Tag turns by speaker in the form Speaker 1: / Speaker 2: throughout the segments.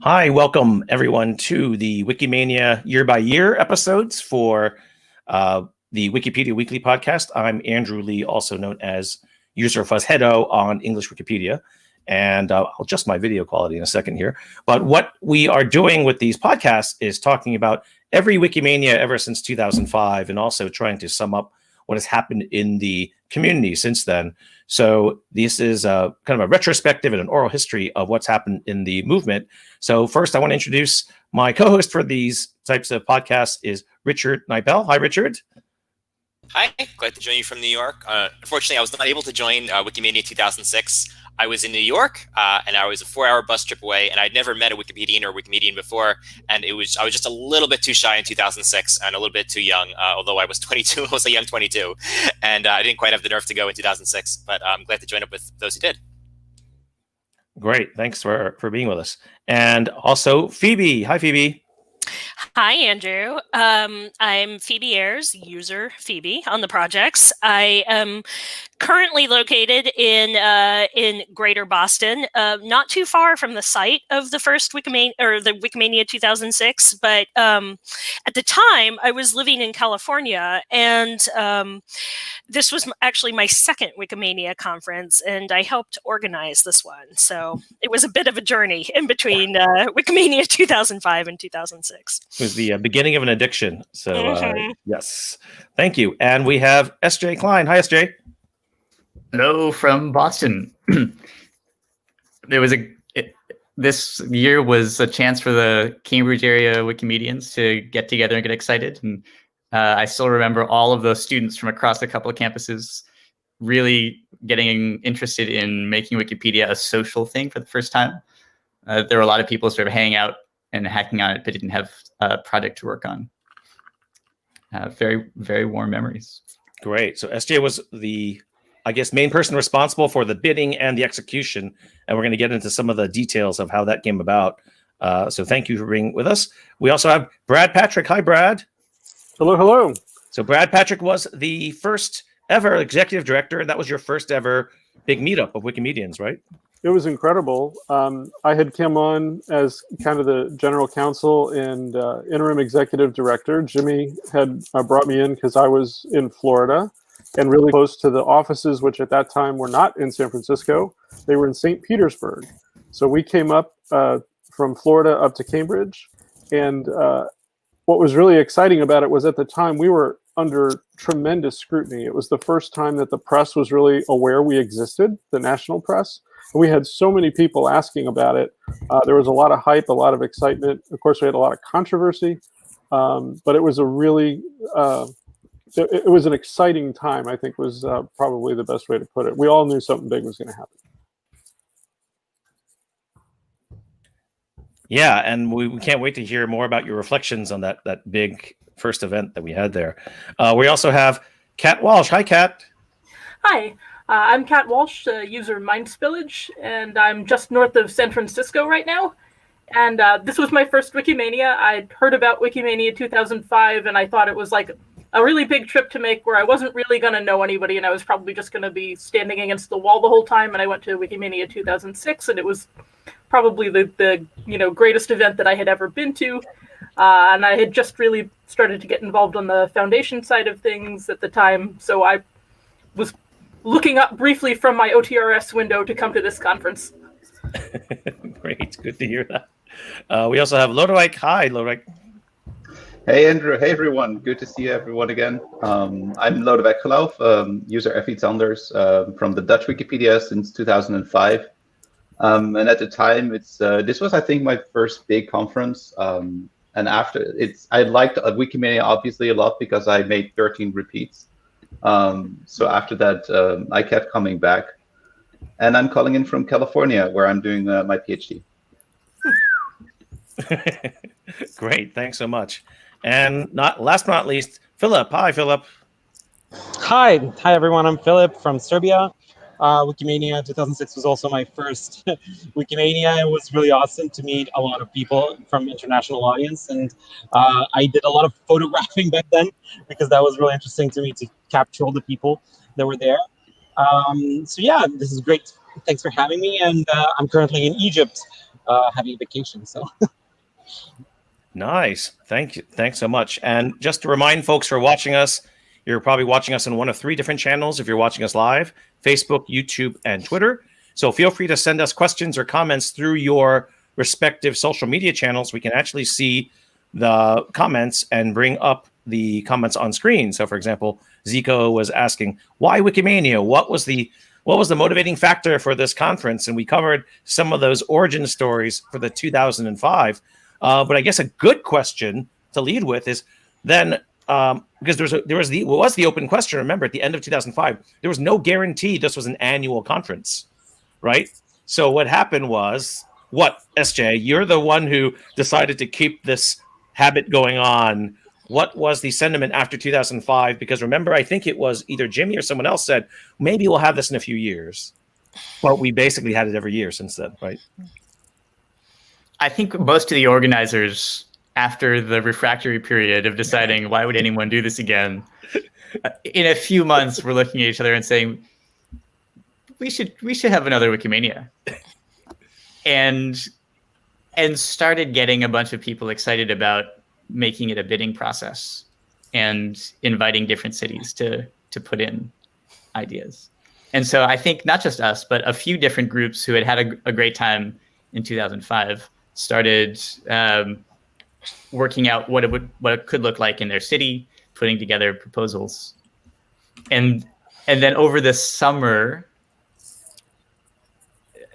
Speaker 1: Hi, welcome everyone to the Wikimania Year by Year episodes for the Wikipedia Weekly podcast. I'm Andrew Lee, also known as User Fuzzheado on English Wikipedia, and I'll adjust my video quality in a second here. But what we are doing with these podcasts is talking about every Wikimania ever since 2005, and also trying to sum up what has happened in the community since then. So this is kind of a retrospective and an oral history of what's happened in the movement. So first, I want to introduce my co-host for these types of podcasts is Richard Nipel. Hi, Richard.
Speaker 2: Hi, glad to join you from New York. Unfortunately, I was not able to join Wikimania 2006. I was in New York, and I was a 4-hour bus trip away, and I'd never met a Wikipedian or Wikimedian before, and I was just a little bit too shy in 2006 and a little bit too young, although I was 22, I was a young 22, and I didn't quite have the nerve to go in 2006, but I'm glad to join up with those who did.
Speaker 1: Great, thanks for being with us. And also Phoebe. Hi, Phoebe.
Speaker 3: Hi, Andrew. I'm Phoebe Ayers, user Phoebe on the projects. I am currently located in Greater Boston, not too far from the site of the first Wikimania or the Wikimania 2006. But at the time, I was living in California, and this was actually my second Wikimania conference, and I helped organize this one. So it was a bit of a journey in between Wikimania 2005 and 2006.
Speaker 1: It was the beginning of an addiction. So yes, thank you. And we have S.J. Klein. Hi, S.J.
Speaker 4: Hello from Boston. This year was a chance for the Cambridge area Wikimedians to get together and get excited. And I still remember all of those students from across a couple of campuses really getting interested in making Wikipedia a social thing for the first time. There were a lot of people sort of hanging out and hacking on it, but didn't have a project to work on. Very, very warm memories.
Speaker 1: Great. So SJ was the, I guess, main person responsible for the bidding and the execution. And we're going to get into some of the details of how that came about. So thank you for being with us. We also have Brad Patrick. Hi, Brad.
Speaker 5: Hello, hello.
Speaker 1: So Brad Patrick was the first ever executive director. And that was your first ever big meetup of Wikimedians, right?
Speaker 5: It was incredible. I had come on as kind of the general counsel and interim executive director. Jimmy had brought me in because I was in Florida and really close to the offices, which at that time were not in San Francisco. They were in St. Petersburg. So we came up from Florida up to Cambridge. And what was really exciting about it was at the time we were under tremendous scrutiny. It was the first time that the press was really aware we existed, the national press. We had so many people asking about it. There was a lot of hype, a lot of excitement. Of course, we had a lot of controversy, but it was a really, it was an exciting time, I think was probably the best way to put it. We all knew something big was going to happen.
Speaker 1: Yeah, and we can't wait to hear more about your reflections on that big first event that we had there. We also have Kat Walsh. Hi, Kat.
Speaker 6: Hi. I'm Kat Walsh, user Mindspillage, and I'm just north of San Francisco right now. And this was my first Wikimania. I'd heard about Wikimania 2005, and I thought it was like a really big trip to make where I wasn't really going to know anybody, and I was probably just going to be standing against the wall the whole time. And I went to Wikimania 2006, and it was probably the greatest event that I had ever been to. And I had just really started to get involved on the foundation side of things at the time, so I was looking up briefly from my OTRS window to come to this conference.
Speaker 1: Great, good to hear that. We also have Lodewijk. Hi, Lodewijk.
Speaker 7: Hey, Andrew. Hey, everyone. Good to see everyone again. I'm Lodewijk Geloof, user Effie Sanders from the Dutch Wikipedia since 2005. And at the time, this was, I think, my first big conference. And after I liked Wikimania obviously a lot because I made 13 repeats. So after that, I kept coming back, and I'm calling in from California, where I'm doing my PhD.
Speaker 1: Great, thanks so much. And last but not least, Philip. Hi, Philip.
Speaker 8: Hi, everyone. I'm Philip from Serbia. Wikimania 2006 was also my first Wikimania. It was really awesome to meet a lot of people from international audience, and I did a lot of photographing back then because that was really interesting to me to capture all the people that were there. So yeah, this is great. Thanks for having me, and I'm currently in Egypt having vacation. So.
Speaker 1: Nice. Thank you. Thanks so much. And just to remind folks who are watching us, you're probably watching us on one of 3 different channels if you're watching us live: Facebook, YouTube, and Twitter. So feel free to send us questions or comments through your respective social media channels. We can actually see the comments and bring up the comments on screen. So for example, Zico was asking, why Wikimania? What was the motivating factor for this conference? And we covered some of those origin stories for the 2005. But I guess a good question to lead with is then, because there was the open question. Remember, at the end of 2005, there was no guarantee this was an annual conference, right? So what happened was, SJ, you're the one who decided to keep this habit going on. What was the sentiment after 2005? Because remember, I think it was either Jimmy or someone else said, maybe we'll have this in a few years. But we basically had it every year since then, right?
Speaker 4: I think most of the organizers, after the refractory period of deciding why would anyone do this again, in a few months we're looking at each other and saying, we should have another Wikimania. And started getting a bunch of people excited about making it a bidding process and inviting different cities to put in ideas. And so I think not just us, but a few different groups who had a great time in 2005 started working out what it could look like in their city, putting together proposals. And then over the summer,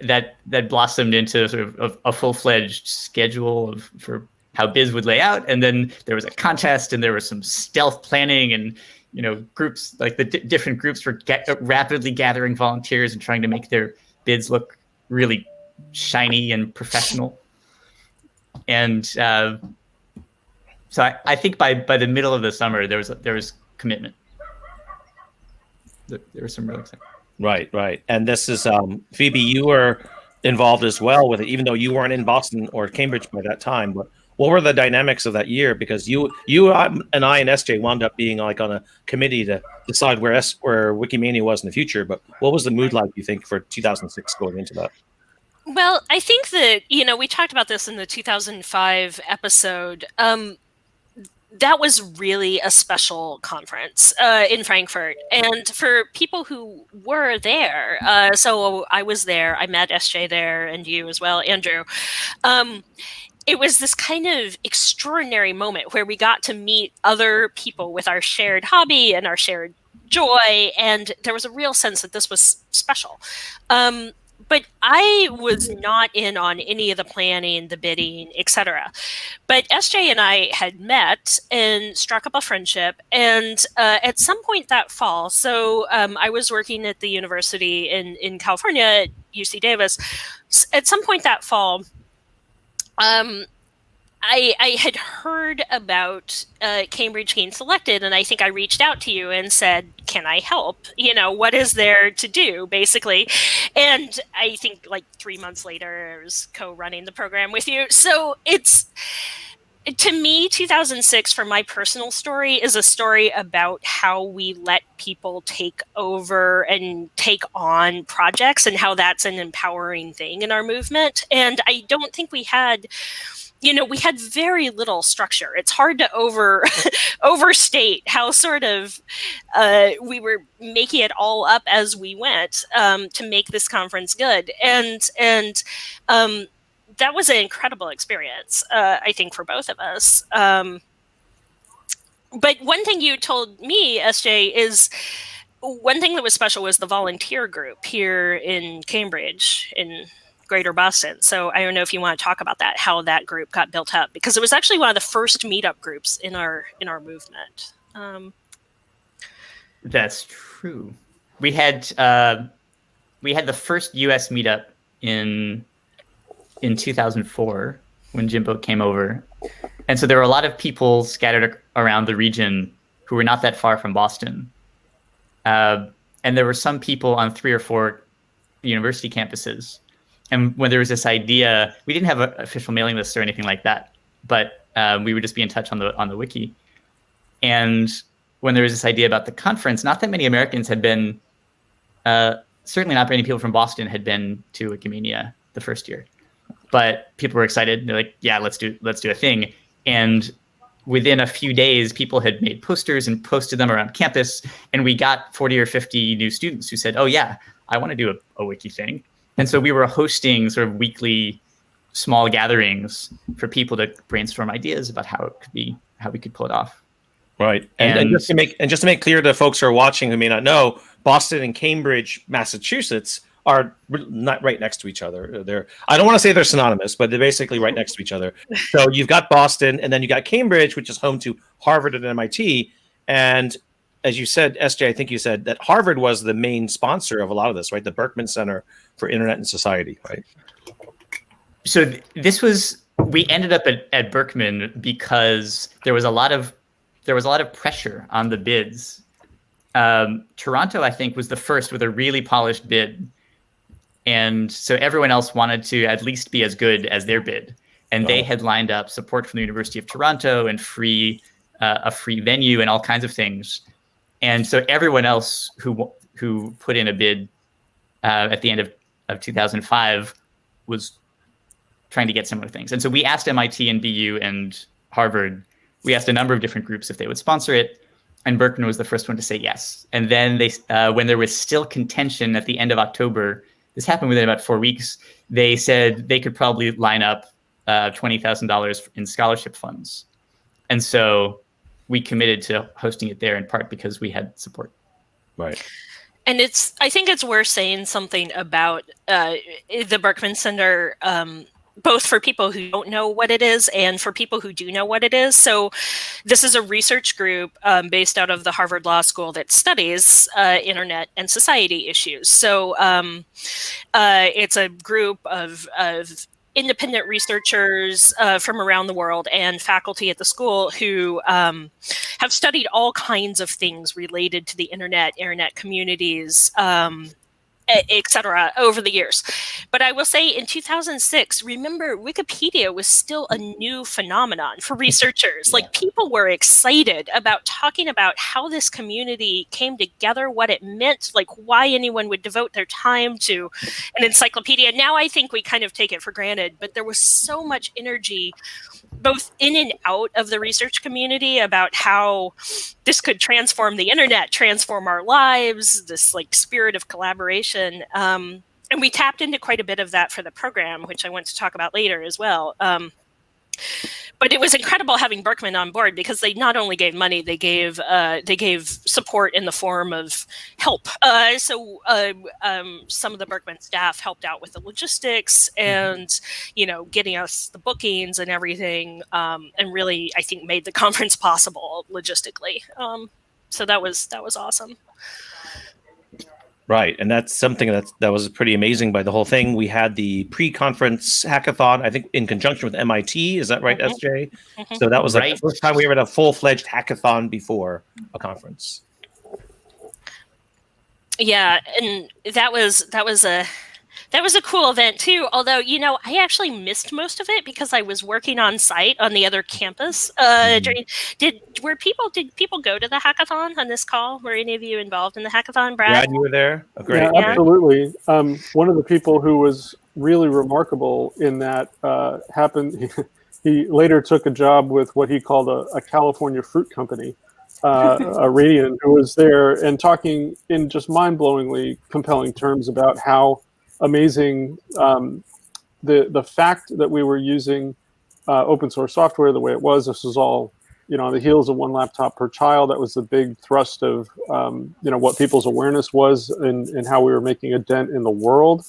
Speaker 4: that blossomed into sort of a full-fledged schedule for how bids would lay out. And then there was a contest, and there was some stealth planning, and groups, like the different groups were rapidly gathering volunteers and trying to make their bids look really shiny and professional. And so I think by the middle of the summer, there was commitment. There was some real excitement.
Speaker 1: Right. And this is Phoebe, you were involved as well with it, even though you weren't in Boston or Cambridge by that time. But what were the dynamics of that year? Because you and I and SJ wound up being like on a committee to decide where Wikimania was in the future. But what was the mood like, you think, for 2006 going into that?
Speaker 3: Well, I think that, we talked about this in the 2005 episode. That was really a special conference in Frankfurt. And for people who were there, so I was there, I met SJ there, and you as well, Andrew. It was this kind of extraordinary moment where we got to meet other people with our shared hobby and our shared joy. And there was a real sense that this was special. But I was not in on any of the planning, the bidding, etc. But SJ and I had met and struck up a friendship. And at some point that fall, so I was working at the university in California at UC Davis. At some point that fall, I had heard about Cambridge getting selected, and I think I reached out to you and said, can I help? What is there to do, basically? And I think like 3 months later, I was co-running the program with you. So to me, 2006, for my personal story, is a story about how we let people take over and take on projects and how that's an empowering thing in our movement. And I don't think we had... we had very little structure. It's hard to overstate how sort of we were making it all up as we went to make this conference good. And that was an incredible experience, I think, for both of us. But one thing you told me, SJ, is one thing that was special was the volunteer group here in Cambridge, in Greater Boston. So I don't know if you want to talk about that, how that group got built up, because it was actually one of the first meetup groups in our movement.
Speaker 4: That's true. We had the first U.S. meetup in 2004 when Jimbo came over, and so there were a lot of people scattered around the region who were not that far from Boston, and there were some people on 3 or 4 university campuses. And when there was this idea, we didn't have an official mailing list or anything like that, but we would just be in touch on the wiki. And when there was this idea about the conference, not that many Americans had been, certainly not many people from Boston had been to Wikimania the first year. but people were excited. They're like, yeah, let's do a thing. And within a few days, people had made posters and posted them around campus. And we got 40 or 50 new students who said, oh yeah, I want to do a wiki thing. And so we were hosting sort of weekly small gatherings for people to brainstorm ideas about how we could pull it off.
Speaker 1: Right. And just to make clear to folks who are watching who may not know, Boston and Cambridge, Massachusetts are not right next to each other. I don't want to say they're synonymous, but they're basically right next to each other. So you've got Boston, and then you got Cambridge, which is home to Harvard and MIT. And as you said, SJ, I think you said that Harvard was the main sponsor of a lot of this, right? The Berkman Center for Internet and Society, right?
Speaker 4: So we ended up at Berkman because there was a lot of pressure on the bids. Toronto, I think, was the first with a really polished bid. And so everyone else wanted to at least be as good as their bid. And they had lined up support from the University of Toronto and a free venue and all kinds of things. And so everyone else who put in a bid at the end of 2005 was trying to get similar things. And so we asked MIT and BU and Harvard, we asked a number of different groups if they would sponsor it. And Berkman was the first one to say yes. And then when there was still contention at the end of October, this happened within about 4 weeks, they said they could probably line up $20,000 in scholarship funds. And so we committed to hosting it there in part because we had support.
Speaker 1: Right.
Speaker 3: And I think it's worth saying something about the Berkman Center, both for people who don't know what it is and for people who do know what it is. So this is a research group based out of the Harvard Law School that studies internet and society issues. So it's a group of independent researchers from around the world and faculty at the school who have studied all kinds of things related to the internet communities, et cetera, over the years. But I will say in 2006, remember, Wikipedia was still a new phenomenon for researchers. Yeah. Like, people were excited about talking about how this community came together, what it meant, like why anyone would devote their time to an encyclopedia. Now I think we kind of take it for granted, but there was so much energy both in and out of the research community about how this could transform the internet, transform our lives, this like spirit of collaboration. And we tapped into quite a bit of that for the program, which I want to talk about later as well. But it was incredible having Berkman on board because they not only gave money, they gave support in the form of help. So some of the Berkman staff helped out with the logistics and, getting us the bookings and everything, and really, I think, made the conference possible logistically. So that was awesome.
Speaker 1: Right, and that's something that was pretty amazing by the whole thing. We had the pre-conference hackathon, I think, in conjunction with MIT. Is that right, SJ? Mm-hmm. So that was like the first time we ever had a full-fledged hackathon before a conference.
Speaker 3: Yeah, and that was a cool event too. Although, I actually missed most of it because I was working on site on the other campus. Did people go to the hackathon on this call? Were any of you involved in the hackathon, Brad?
Speaker 1: You were there? Oh, great.
Speaker 5: Yeah, absolutely. One of the people who was really remarkable in that happened. He later took a job with what he called a California fruit company, a Radian, who was there and talking in just mind-blowingly compelling terms about how amazing the fact that we were using open source software the way it was. This was all, on the heels of one laptop per child. That was the big thrust of what people's awareness was and how we were making a dent in the world.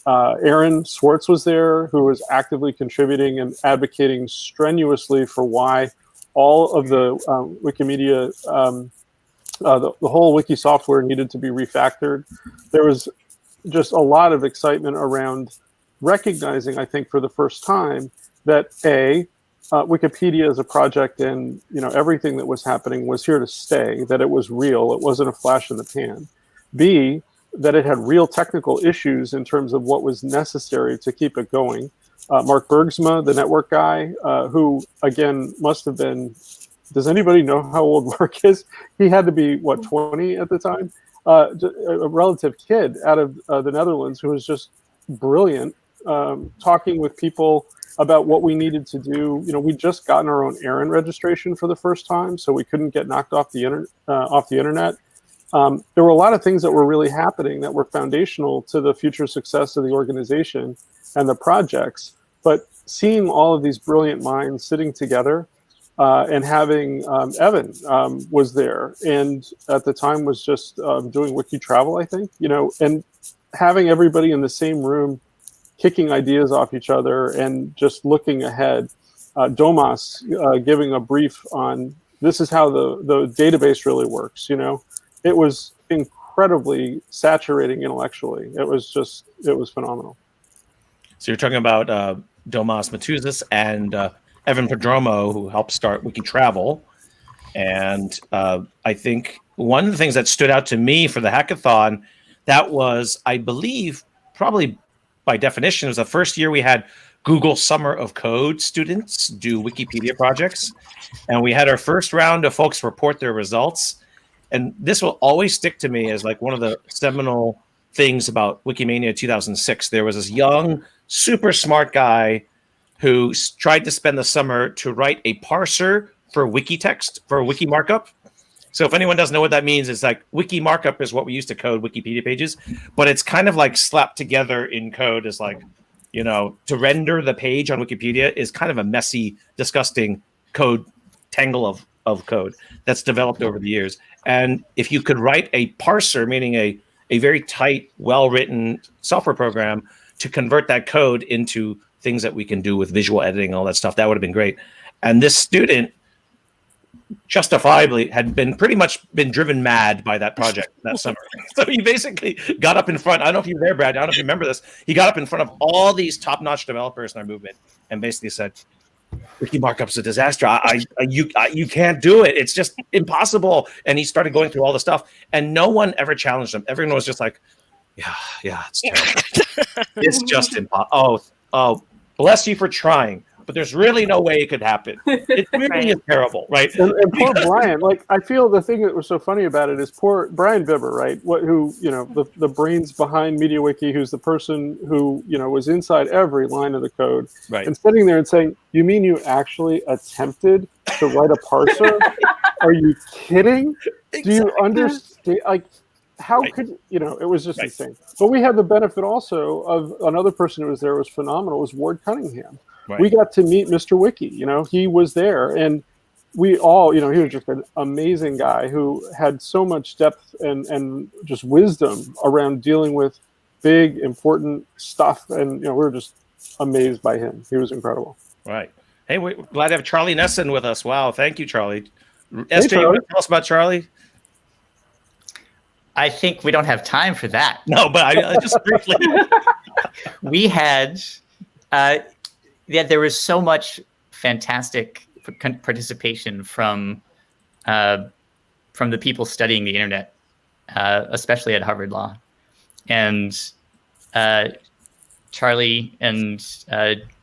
Speaker 5: Aaron Swartz was there, who was actively contributing and advocating strenuously for why all of the Wikimedia, the whole wiki software needed to be refactored. There was just a lot of excitement around recognizing, I think, for the first time that Wikipedia as a project and everything that was happening was here to stay, that it was real, it wasn't a flash in the pan. B, that it had real technical issues in terms of what was necessary to keep it going. Mark Bergsma, the network guy, who again must have been, does anybody know how old Mark is? He had to be, 20 at the time? A relative kid out of the Netherlands who was just brilliant talking with people about what we needed to do. We'd just gotten our own errand registration for the first time, so we couldn't get knocked off the internet. There were a lot of things that were really happening that were foundational to the future success of the organization and the projects. But seeing all of these brilliant minds sitting together and having Evan was there, and at the time was just doing Wiki Travel, I think, and having everybody in the same room kicking ideas off each other and just looking ahead. Domas giving a brief on this is how the database really works. It was incredibly saturating intellectually. It was phenomenal.
Speaker 1: So you're talking about Domas Matuzis and Evan Prodromo, who helped start Wiki Travel. And I think one of the things that stood out to me for the hackathon, that was, I believe, probably by definition, it was the first year we had Google Summer of Code students do Wikipedia projects. And we had our first round of folks report their results. And this will always stick to me as like one of the seminal things about Wikimania 2006. There was this young, super smart guy who tried to spend the summer to write a parser for wiki text, for wiki markup. So if anyone doesn't know what that means, it's like wiki markup is what we use to code Wikipedia pages, but it's kind of like slapped together in code as like, to render the page on Wikipedia is kind of a messy, disgusting code tangle of code that's developed over the years. And if you could write a parser, meaning a very tight, well-written software program to convert that code into things that we can do with visual editing and all that stuff, that would have been great. And this student justifiably had pretty much been driven mad by that project that summer. So he basically got up in front. I don't know if you were there, Brad. I don't know if you remember this. He got up in front of all these top-notch developers in our movement and basically said, Wiki markup's a disaster. You can't do it. It's just impossible. And he started going through all the stuff, and no one ever challenged him. Everyone was just like, yeah, it's terrible. It's just impossible. Oh, bless you for trying, but there's really no way it could happen. It really is terrible, right?
Speaker 5: And poor Brian. Like, I feel the thing that was so funny about it is poor Brian Bibber, right? Who the brains behind MediaWiki, who's the person who was inside every line of the code,
Speaker 1: right?
Speaker 5: And sitting there and saying, "You mean you actually attempted to write a parser? Are you kidding? Exactly. Do you understand? Like, how could it was just insane." But we had the benefit also of another person who was there, was phenomenal, was Ward Cunningham. Right. We got to meet Mr. Wiki. He was there, and we all, he was just an amazing guy who had so much depth and just wisdom around dealing with big, important stuff. And we were just amazed by him. He was incredible.
Speaker 1: Right. Hey, we're glad to have Charlie Nesson with us. Wow, thank you, Charlie. SJ, you want to tell us about Charlie?
Speaker 4: I think we don't have time for that.
Speaker 1: No, but I just briefly.
Speaker 4: We had. There was so much fantastic participation from the people studying the internet, especially at Harvard Law. And Charlie and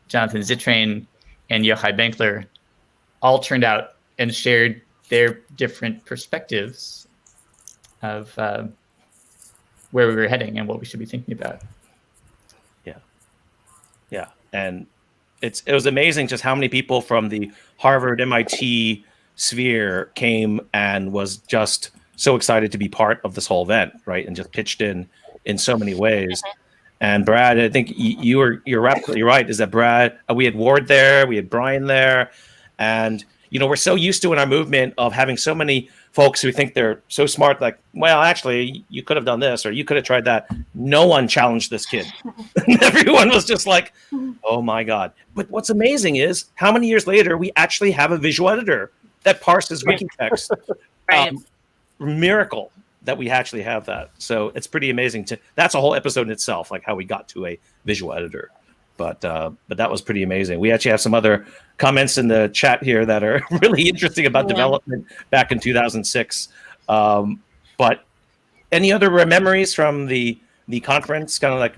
Speaker 4: Jonathan Zittrain and Yochai Benkler all turned out and shared their different perspectives of where we were heading and what we should be thinking about.
Speaker 1: Yeah. And it was amazing just how many people from the Harvard, MIT sphere came and was just so excited to be part of this whole event, right? And just pitched in so many ways. And Brad, I think you're absolutely right. Is that Brad? We had Ward there, we had Brian there, and we're so used to in our movement of having so many folks who think they're so smart, like, well, actually, you could have done this or you could have tried that. No one challenged this kid. Everyone was just like, oh my God. But what's amazing is how many years later we actually have a visual editor that parses wiki text.
Speaker 3: Right.
Speaker 1: Miracle that we actually have that. So it's pretty amazing. That's a whole episode in itself, like how we got to a visual editor. But that was pretty amazing. We actually have some other comments in the chat here that are really interesting about development back in 2006. But any other memories from the conference, kind of like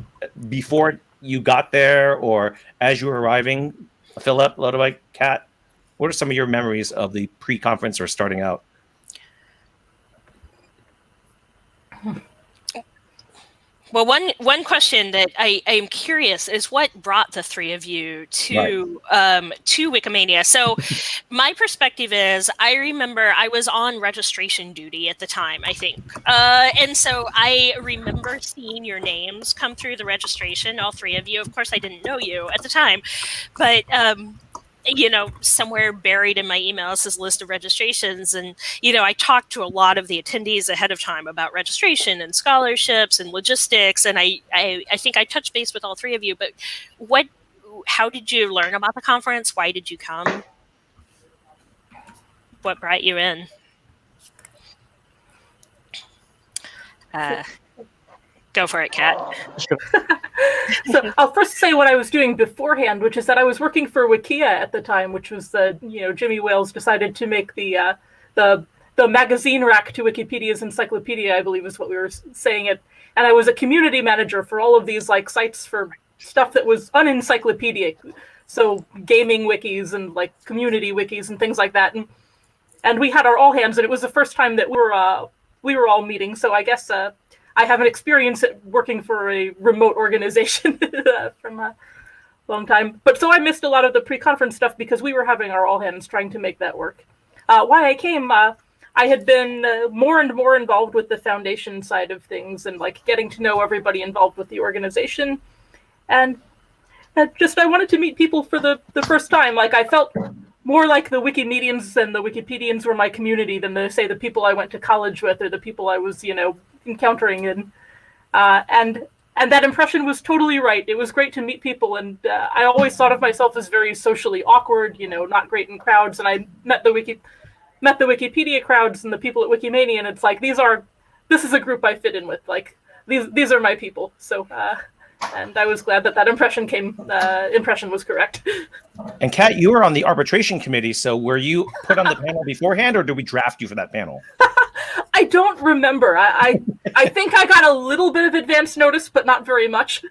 Speaker 1: before you got there or as you were arriving? Philip, Lodewijk, Kat, what are some of your memories of the pre-conference or starting out?
Speaker 3: Well, one question that I am curious is what brought the three of you to Wikimania. So, my perspective is I remember I was on registration duty at the time, I think, and so I remember seeing your names come through the registration. All three of you. Of course, I didn't know you at the time, but somewhere buried in my emails is a list of registrations. And, I talked to a lot of the attendees ahead of time about registration and scholarships and logistics. And I think I touched base with all three of you, but how did you learn about the conference? Why did you come? What brought you in? Go for it, Kat.
Speaker 6: So I'll first say what I was doing beforehand, which is that I was working for Wikia at the time, which was Jimmy Wales decided to make the magazine rack to Wikipedia's encyclopedia, I believe is what we were saying it. And I was a community manager for all of these sites for stuff that was unencyclopedic. So gaming wikis and community wikis and things like that. And we had our all hands, and it was the first time that we were all meeting. So I guess I have an experience at working for a remote organization from a long time. But so I missed a lot of the pre-conference stuff because we were having our all hands trying to make that work. Why I came, I had been more and more involved with the foundation side of things and getting to know everybody involved with the organization. And I wanted to meet people for the first time. I felt more like the Wikimedians and the Wikipedians were my community than the people I went to college with or the people I was, encountering. And that impression was totally right. It was great to meet people. And I always thought of myself as very socially awkward, not great in crowds. And I met the Wikipedia crowds and the people at Wikimania. And it's this is a group I fit in with. These are my people. So, and I was glad that impression was correct.
Speaker 1: And Kat, you were on the arbitration committee, so were you put on the panel beforehand, or did we draft you for that panel?
Speaker 6: I don't remember. I think I got a little bit of advance notice, but not very much.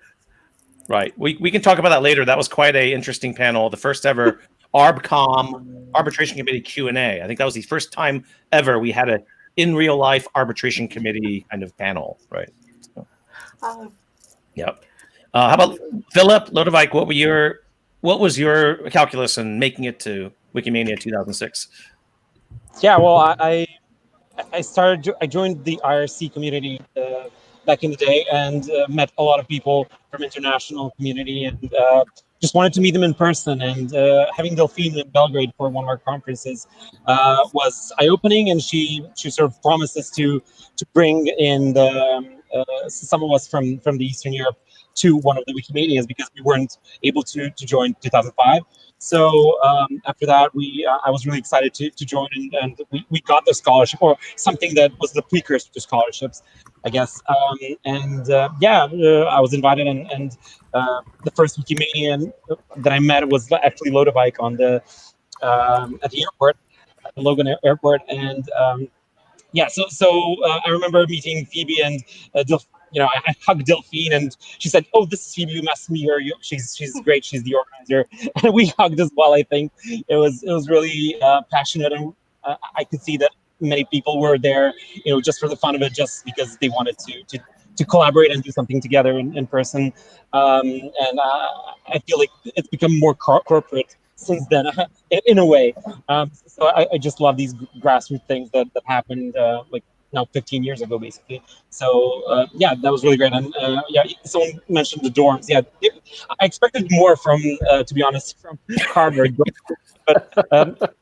Speaker 1: Right. We can talk about that later. That was quite an interesting panel. The first ever ArbCom arbitration committee Q&A. I think that was the first time ever we had a in real life arbitration committee kind of panel. Right. So, yep. How about Philip Lodewijk? What was your calculus in making it to Wikimania 2006?
Speaker 8: Yeah, well, I joined the IRC community back in the day and met a lot of people from international community and just wanted to meet them in person. And having Delphine in Belgrade for one of our conferences was eye-opening, and she sort of promised us to bring in some of us from the Eastern Europe to one of the Wikimanias because we weren't able to join 2005. So after that, I was really excited to join, and we got the scholarship, or something that was the precursor to scholarships, I guess. I was invited, and the first Wikimanian that I met was actually Lodewijk at the airport, at the Logan Airport, and so I remember meeting Phoebe and I hugged Delphine, and she said, "Oh, this is Phoebe. You must meet her. She's great. She's the organizer." And we hugged as well. I think it was really passionate, and I could see that many people were there, just for the fun of it, just because they wanted to collaborate and do something together in person. And I feel like it's become more corporate since then, in a way. So I just love these grassroots things that happened now 15 years ago, basically. So that was really great. And someone mentioned the dorms. Yeah, I expected more from, to be honest, from Harvard. But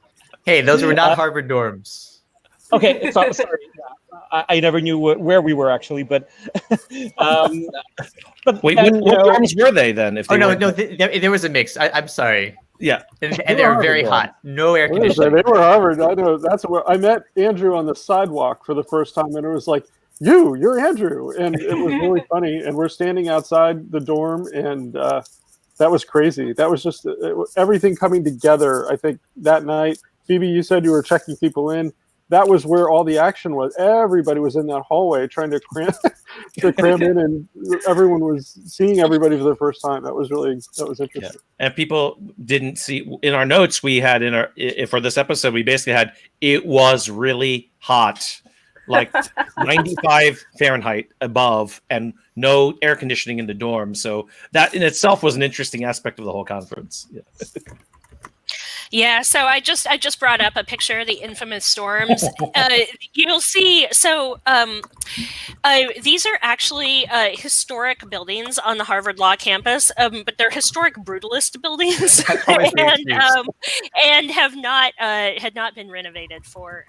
Speaker 4: hey, those were not Harvard dorms.
Speaker 8: Okay, sorry. I never knew where we were actually, but
Speaker 1: wait, what dorms were they then? If they
Speaker 4: there was a mix. I'm sorry.
Speaker 1: Yeah,
Speaker 4: and they were very hot. No air conditioning.
Speaker 5: They were Harvard. I know. That's where I met Andrew on the sidewalk for the first time, and it was like, you're Andrew, and it was really funny. And we're standing outside the dorm, and that was crazy. That was just everything coming together. I think that night, Phoebe, you said you were checking people in. That was where all the action was. Everybody was in that hallway trying to cram in, and everyone was seeing everybody for the first time. That was interesting.
Speaker 1: Yeah. And people didn't see in our notes we had for this episode, we basically had, it was really hot. like 95 Fahrenheit above and no air conditioning in the dorm. So that in itself was an interesting aspect of the whole conference. Yeah.
Speaker 3: Yeah, so I just brought up a picture of the infamous storms. You'll see. So these are actually historic buildings on the Harvard Law campus, but they're historic brutalist buildings, and have not had not been renovated for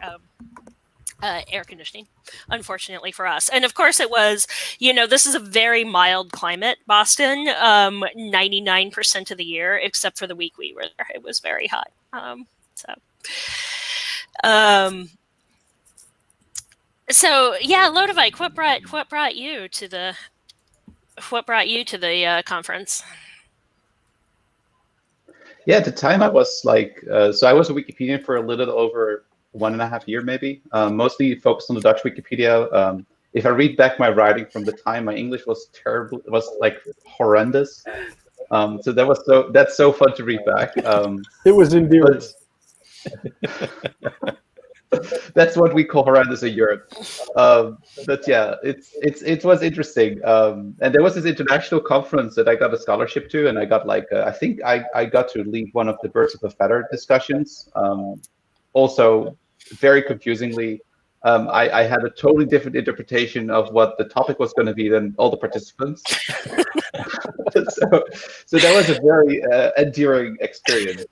Speaker 3: air conditioning, unfortunately for us. And of course it was, this is a very mild climate, Boston, 99% of the year, except for the week we were there. It was very hot. So yeah, Lodevijk, what brought you to the conference?
Speaker 7: Yeah, at the time I was like, so I was a Wikipedian for a little over 1.5 years, maybe, mostly focused on the Dutch Wikipedia. If I read back my writing from the time, my English was terrible. It was like horrendous. So that's so fun to read back.
Speaker 5: It was endearing.
Speaker 7: That's what we call horrendous in Europe. But yeah, it was interesting. And there was this international conference that I got a scholarship to, and I got like I think I got to lead one of the Birds of a Feather discussions. Also, very confusingly, I had a totally different interpretation of what the topic was going to be than all the participants. So that was a very endearing experience.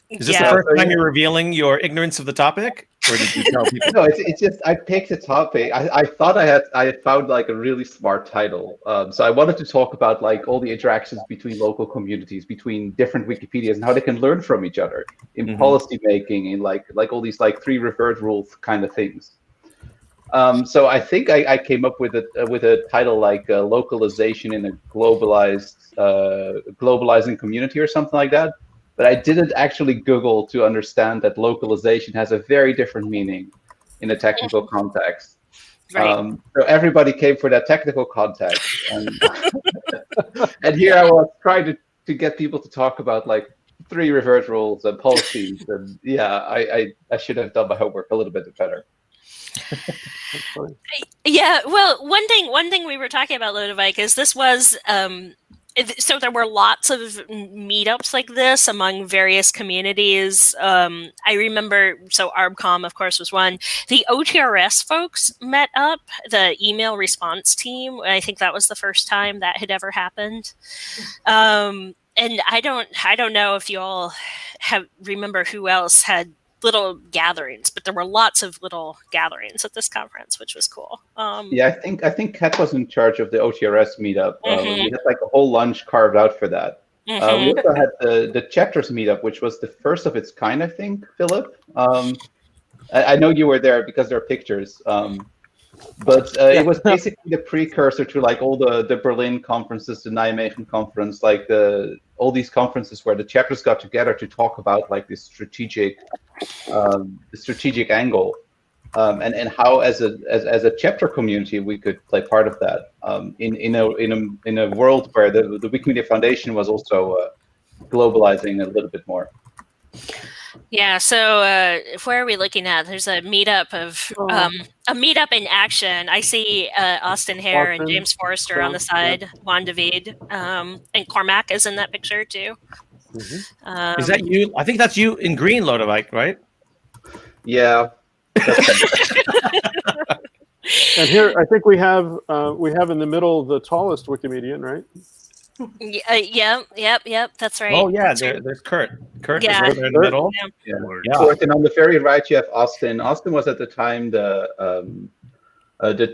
Speaker 1: Is this the first time you're revealing your ignorance of the topic, or did you tell people?
Speaker 7: No, it's just I picked a topic. I thought I had found like a really smart title. So I wanted to talk about like all the interactions between local communities, between different Wikipedias, and how they can learn from each other in policy making, in like all these like 3 revert rules kind of things. So I think I came up with a title like localization in a globalizing community or something like that. But I didn't actually Google to understand that localization has a very different meaning in a technical context.
Speaker 3: Right.
Speaker 7: So everybody came for that technical context. And, and here I was trying to get people to talk about like 3 revert rules and policies. And yeah, I should have done my homework a little bit better.
Speaker 3: Yeah, well, one thing we were talking about, Lodevijk, is this was so there were lots of meetups like this among various communities. I remember, so ArbCom, of course, was one. The OTRS folks met up, the email response team. I think that was the first time that had ever happened. And I don't know if you all remember who else had little gatherings, but there were lots of little gatherings at this conference, which was cool.
Speaker 7: Yeah, I think Kat was in charge of the OTRS meetup. We had like a whole lunch carved out for that. We also had the chapters meetup, which was the first of its kind, I think, Philip. I know you were there because there are pictures. But it was basically the precursor to like all the Berlin conferences, the Nijmegen conference, like all these conferences where the chapters got together to talk about like this strategic angle, and how as a chapter community we could play part of that in a world where the Wikimedia Foundation was also globalizing a little bit more.
Speaker 3: Yeah, so where are we looking at? There's a meetup in action. I see Austin Hare and James Forrester on the side, Juan David, and Cormac is in that picture too.
Speaker 1: Is that you? I think that's you in green, Lodevijk, right?
Speaker 7: Yeah.
Speaker 5: And here, I think we have in the middle the tallest Wikimedian, right?
Speaker 3: Yep. That's right.
Speaker 1: Oh yeah, there's Kurt. Kurt is right there in the middle.
Speaker 7: Yeah. And on the very right, you have Austin. Austin was at the time the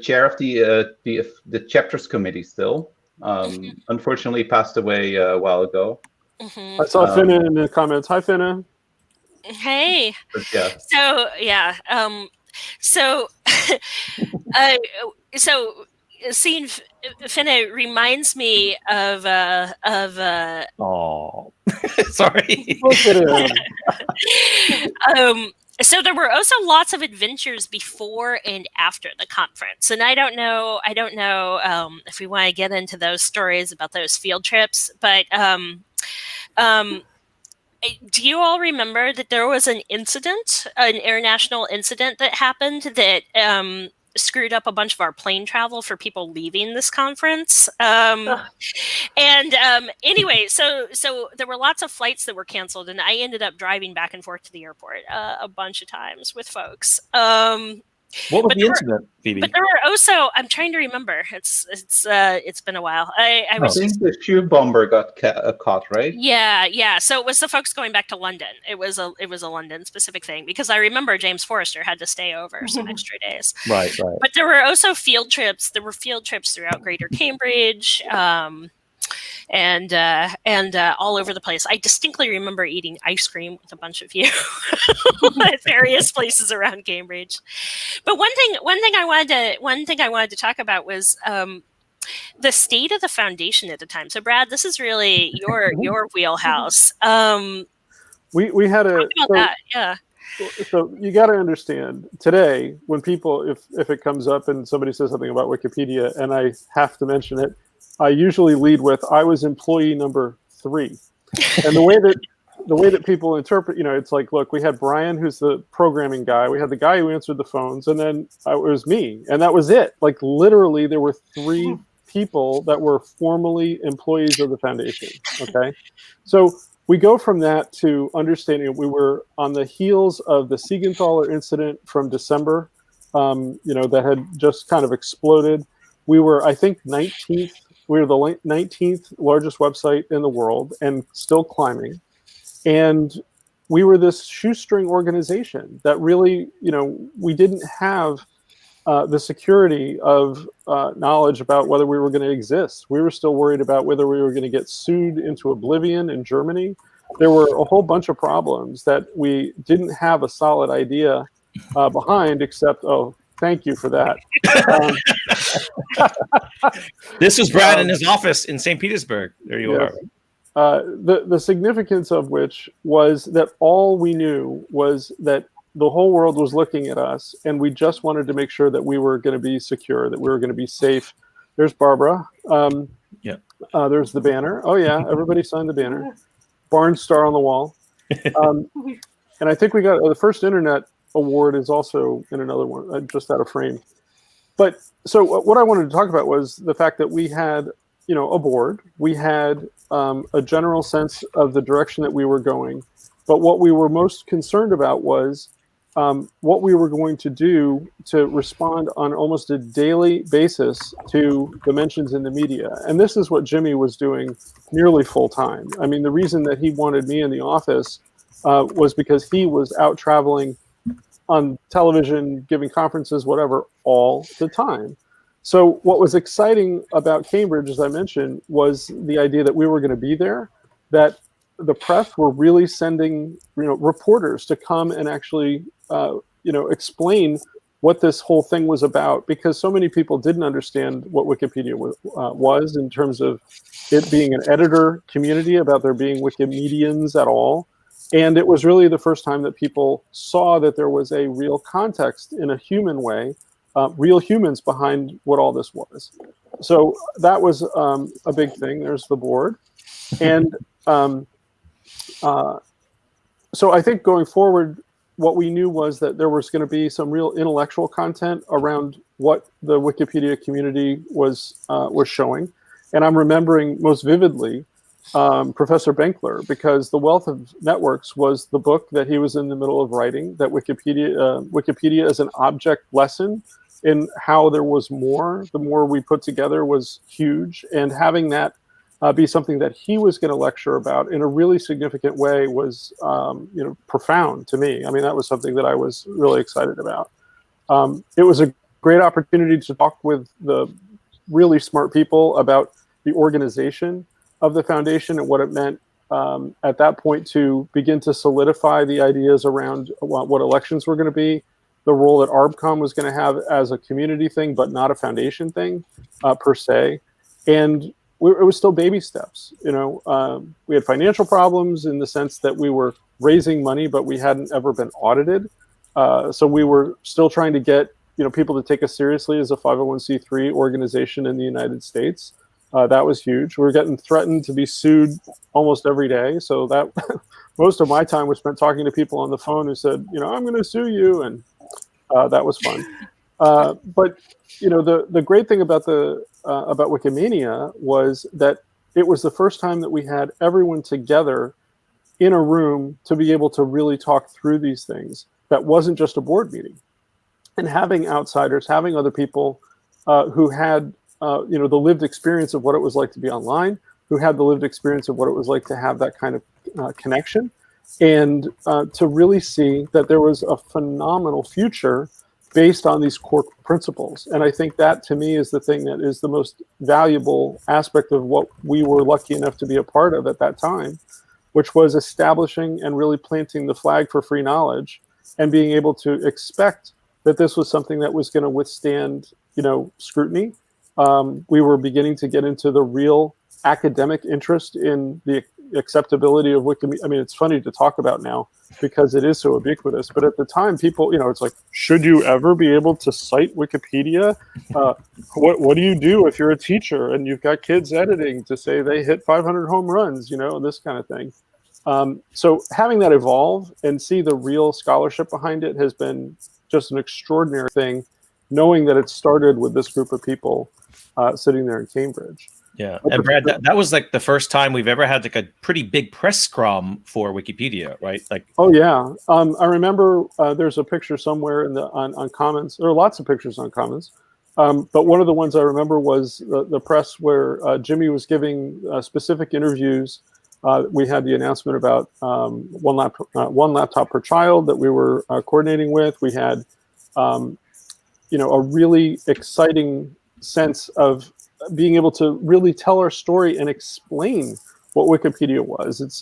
Speaker 7: chair of the chapters committee still. Unfortunately, passed away a while ago.
Speaker 5: I saw Finna in the comments. Hi, Finna.
Speaker 3: Hey.
Speaker 7: Yeah.
Speaker 3: So yeah. So seeing Finna reminds me of
Speaker 1: oh sorry.
Speaker 3: So there were also lots of adventures before and after the conference, and I don't know if we want to get into those stories about those field trips, but do you all remember that there was an incident, an international incident that happened that screwed up a bunch of our plane travel for people leaving this conference? Anyway, so there were lots of flights that were canceled, and I ended up driving back and forth to the airport a bunch of times with folks.
Speaker 1: What was the incident, Phoebe?
Speaker 3: But there were also, I'm trying to remember. It's been a while. I
Speaker 7: I
Speaker 3: was
Speaker 7: think the shoe bomber got caught, right?
Speaker 3: Yeah. So it was the folks going back to London. It was a London specific thing, because I remember James Forrester had to stay over some extra days.
Speaker 1: Right.
Speaker 3: But there were also field trips. There were field trips throughout Greater Cambridge. And all over the place. I distinctly remember eating ice cream with a bunch of you at various places around Cambridge. But one thing I wanted to talk about was the state of the foundation at the time. So, Brad, this is really your wheelhouse.
Speaker 5: We had a
Speaker 3: yeah.
Speaker 5: So you got to understand today, when people, if it comes up and somebody says something about Wikipedia and I have to mention it, I usually lead with, I was employee number 3. And the way that people interpret, it's like, look, we had Brian, who's the programming guy. We had the guy who answered the phones, and then it was me. And that was it. Like, literally, there were 3 people that were formally employees of the foundation. Okay. So we go from that to understanding we were on the heels of the Siegenthaler incident from December, that had just kind of exploded. We were, I think, 19th. We were the 19th largest website in the world and still climbing. And we were this shoestring organization that really, we didn't have the security of knowledge about whether we were going to exist. We were still worried about whether we were going to get sued into oblivion in Germany. There were a whole bunch of problems that we didn't have a solid idea behind, except, thank you for that.
Speaker 1: This was Brad in his office in St. Petersburg. There you are.
Speaker 5: The significance of which was that all we knew was that the whole world was looking at us, and we just wanted to make sure that we were going to be secure, that we were going to be safe. There's Barbara. There's the banner. Oh, yeah. Everybody signed the banner. Barn Star on the wall. And I think we got the first internet award is also in another one, just out of frame. But so what I wanted to talk about was the fact that we had, a board. We had a general sense of the direction that we were going. But what we were most concerned about was what we were going to do to respond on almost a daily basis to the mentions in the media. And this is what Jimmy was doing nearly full time. I mean, the reason that he wanted me in the office was because he was out traveling on television, giving conferences, whatever, all the time. So what was exciting about Cambridge, as I mentioned, was the idea that we were going to be there, that the press were really sending, reporters to come and actually, explain what this whole thing was about, because so many people didn't understand what Wikipedia was in terms of it being an editor community, about there being Wikimedians at all. And it was really the first time that people saw that there was a real context in a human way, real humans behind what all this was. So that was a big thing. There's the board. And so I think going forward, what we knew was that there was going to be some real intellectual content around what the Wikipedia community was showing. And I'm remembering most vividly Professor Benkler, because The Wealth of Networks was the book that he was in the middle of writing, that Wikipedia as an object lesson in how there was more. The more we put together was huge. And having that be something that he was going to lecture about in a really significant way was, profound to me. I mean, that was something that I was really excited about. It was a great opportunity to talk with the really smart people about the organization of the foundation and what it meant at that point to begin to solidify the ideas around what elections were going to be, the role that ARBCom was going to have as a community thing, but not a foundation thing per se. And it was still baby steps. We had financial problems in the sense that we were raising money, but we hadn't ever been audited. So we were still trying to get people to take us seriously as a 501c3 organization in the United States. That was huge. We were getting threatened to be sued almost every day. So that most of my time was spent talking to people on the phone who said, I'm going to sue you. And that was fun. But, the great thing about about Wikimania was that it was the first time that we had everyone together in a room to be able to really talk through these things. That wasn't just a board meeting. And having outsiders, having other people who had the lived experience of what it was like to be online, who had the lived experience of what it was like to have that kind of connection, and to really see that there was a phenomenal future based on these core principles. And I think that, to me, is the thing that is the most valuable aspect of what we were lucky enough to be a part of at that time, which was establishing and really planting the flag for free knowledge and being able to expect that this was something that was going to withstand, scrutiny. We were beginning to get into the real academic interest in the acceptability of Wikimedia. I mean, it's funny to talk about now because it is so ubiquitous. But at the time, people, it's like, should you ever be able to cite Wikipedia? What do you do if you're a teacher and you've got kids editing to say they hit 500 home runs, this kind of thing. So having that evolve and see the real scholarship behind it has been just an extraordinary thing, knowing that it started with this group of people sitting there in Cambridge.
Speaker 1: Yeah, and Brad, that was like the first time we've ever had like a pretty big press scrum for Wikipedia, right? Like,
Speaker 5: oh yeah, I remember there's a picture somewhere on Commons. There are lots of pictures on Commons, but one of the ones I remember was the press where Jimmy was giving specific interviews. We had the announcement about one laptop per child that we were coordinating with. We had, a really exciting sense of being able to really tell our story and explain what Wikipedia was. It's,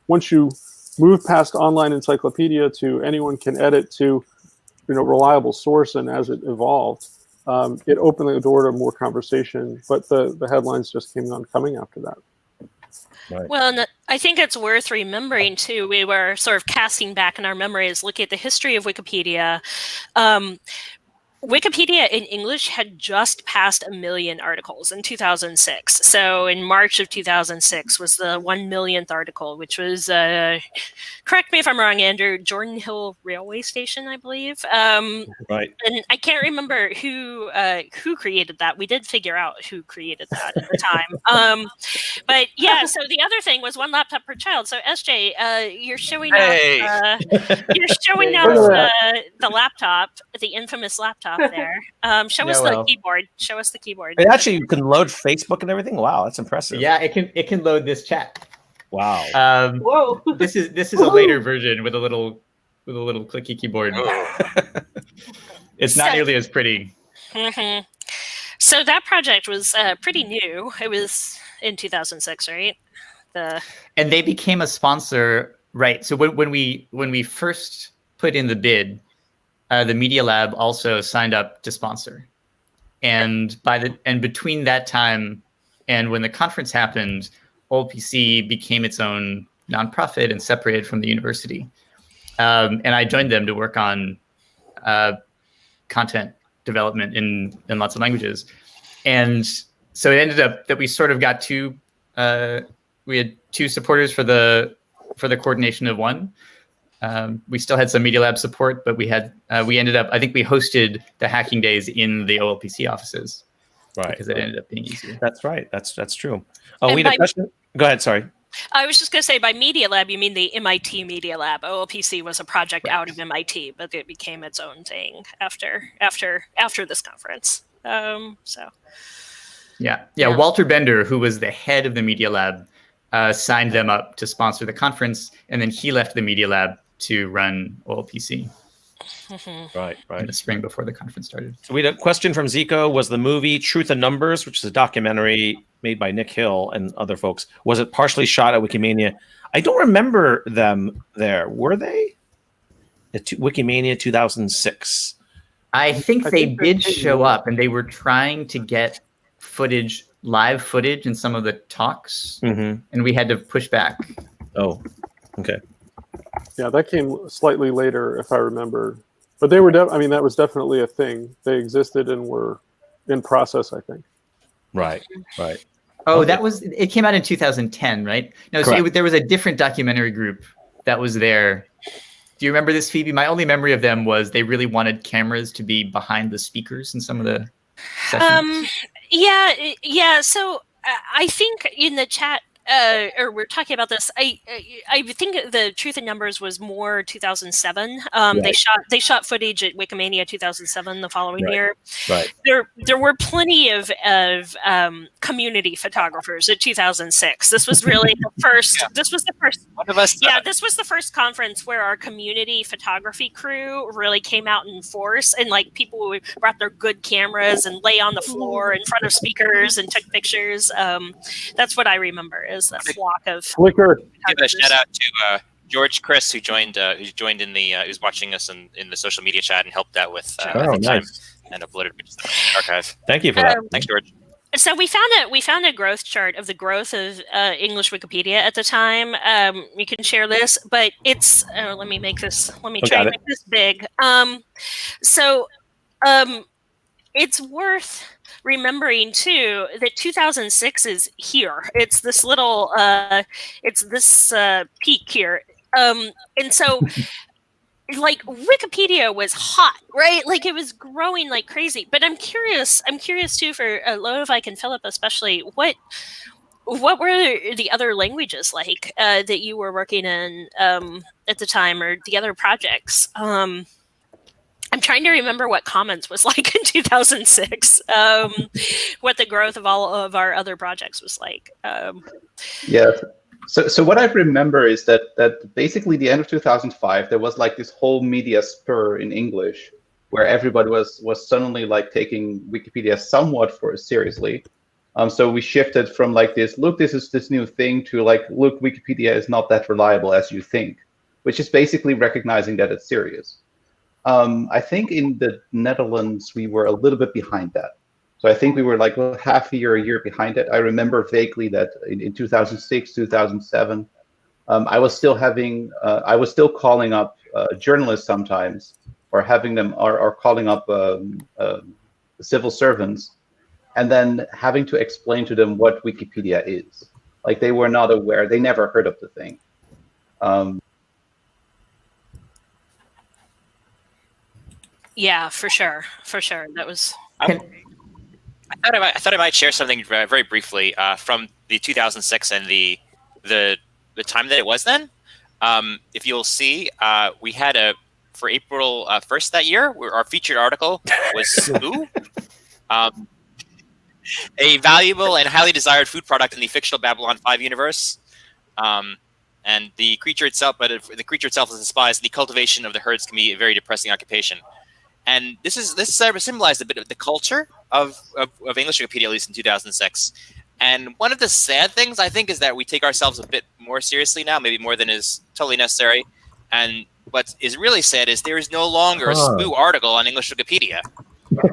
Speaker 5: once you move past online encyclopedia to anyone can edit to, reliable source, and as it evolved, it opened the door to more conversation. But the headlines just coming after that.
Speaker 1: Right.
Speaker 3: Well, and I think it's worth remembering, too, we were sort of casting back in our memories, looking at the history of Wikipedia. Wikipedia in English had just passed 1 million articles in 2006. So in March of 2006 was the 1 millionth article, which was, correct me if I'm wrong, Andrew, Jordan Hill Railway Station, I believe.
Speaker 1: Right.
Speaker 3: And I can't remember who created that. We did figure out who created that at the time. But yeah, so the other thing was one laptop per child. So SJ, you're showing us the laptop, the infamous laptop there. Show us the keyboard. Show us the keyboard.
Speaker 1: And actually, you can load Facebook and everything. Wow, that's impressive.
Speaker 4: Yeah, it can load this chat.
Speaker 1: Wow.
Speaker 6: Whoa.
Speaker 4: This is a later version with a little clicky keyboard. It's not nearly as pretty.
Speaker 3: Mm-hmm. So that project was pretty new. It was in 2006, right?
Speaker 4: And they became a sponsor, right? So when we first put in the bid, the Media Lab also signed up to sponsor, and between that time and when the conference happened, OLPC became its own nonprofit and separated from the university. And I joined them to work on content development in lots of languages, and so it ended up that we sort of got we had two supporters for the coordination of one. We still had some Media Lab support, but we ended up, I think we hosted the hacking days in the OLPC offices.
Speaker 1: Right.
Speaker 4: Because it ended up being easier.
Speaker 1: That's right. That's true. Oh, we had a question? Go ahead, sorry.
Speaker 3: I was just going to say, by Media Lab, you mean the MIT Media Lab. OLPC was a project out of MIT, but it became its own thing after this conference.
Speaker 4: Yeah. Walter Bender, who was the head of the Media Lab, signed them up to sponsor the conference, and then he left the Media Lab to run OLPC.
Speaker 1: Right.
Speaker 4: In the spring before the conference started.
Speaker 1: So we had a question from Zico. Was the movie Truth and Numbers, which is a documentary made by Nick Hill and other folks, was it partially shot at Wikimania? I don't remember them there. Were they? At Wikimania 2006.
Speaker 4: I think they did show up, and they were trying to get live footage in some of the talks, and we had to push back.
Speaker 1: Oh, okay.
Speaker 5: Yeah, that came slightly later, if I remember. But they were, that was definitely a thing. They existed and were in process, I think.
Speaker 1: Right.
Speaker 4: Oh,
Speaker 1: Okay.
Speaker 4: it came out in 2010, right? No, so
Speaker 1: Correct.
Speaker 4: there was a different documentary group that was there. Do you remember this, Phoebe? My only memory of them was they really wanted cameras to be behind the speakers in some of the sessions.
Speaker 3: Yeah. So I think in the chat, or we're talking about this. I think the Truth in Numbers was more 2007. They shot footage at Wikimania 2007 the following year.
Speaker 1: Right.
Speaker 3: There were plenty of community photographers at 2006. This was really the first. This was the first.
Speaker 2: One of us.
Speaker 3: Yeah, this was the first conference where our community photography crew really came out in force, and like people brought their good cameras and lay on the floor in front of speakers and took pictures. That's what I remember is a flock of
Speaker 5: Flickr.
Speaker 2: Give a shout out to George Chris who joined in the who's watching us in the social media chat and helped out with
Speaker 1: Oh,
Speaker 2: time
Speaker 1: nice.
Speaker 2: and uploaded pictures to the archive.
Speaker 1: Thank you for that.
Speaker 2: Thanks, George.
Speaker 3: So we found a growth chart of the growth of English Wikipedia at the time. You can share this, but it's let me try and make this big. It's worth remembering too that 2006 is here. It's this little peak here. And so like Wikipedia was hot, right? Like it was growing like crazy. But I'm curious too for Lodovik and Philip especially, what were the other languages like that you were working in at the time, or the other projects? I'm trying to remember what Commons was like in 2006, what the growth of all of our other projects was like.
Speaker 7: Yeah. So what I remember is that basically the end of 2005, there was like this whole media spur in English where everybody was suddenly like taking Wikipedia somewhat seriously. So we shifted from like this is this new thing to like, look, Wikipedia is not that reliable as you think, which is basically recognizing that it's serious. I think in the Netherlands, we were a little bit behind that. So I think we were like half a year behind it. I remember vaguely that in 2006, 2007, I was still calling up journalists sometimes, or having them, or calling up civil servants, and then having to explain to them what Wikipedia is. Like they were not aware, they never heard of the thing.
Speaker 3: Yeah, for sure. That was.
Speaker 2: I thought I might share something very briefly from the 2006 and the time that it was then. If you'll see, we had for April 1st that year, our featured article was Spoo, a valuable and highly desired food product in the fictional Babylon 5 universe. And the creature itself, the creature itself is despised. The cultivation of the herds can be a very depressing occupation. And this symbolized a bit of the culture of English Wikipedia, at least in 2006. And one of the sad things, I think, is that we take ourselves a bit more seriously now, maybe more than is totally necessary. And what is really sad is there is no longer a Spoo article on English Wikipedia,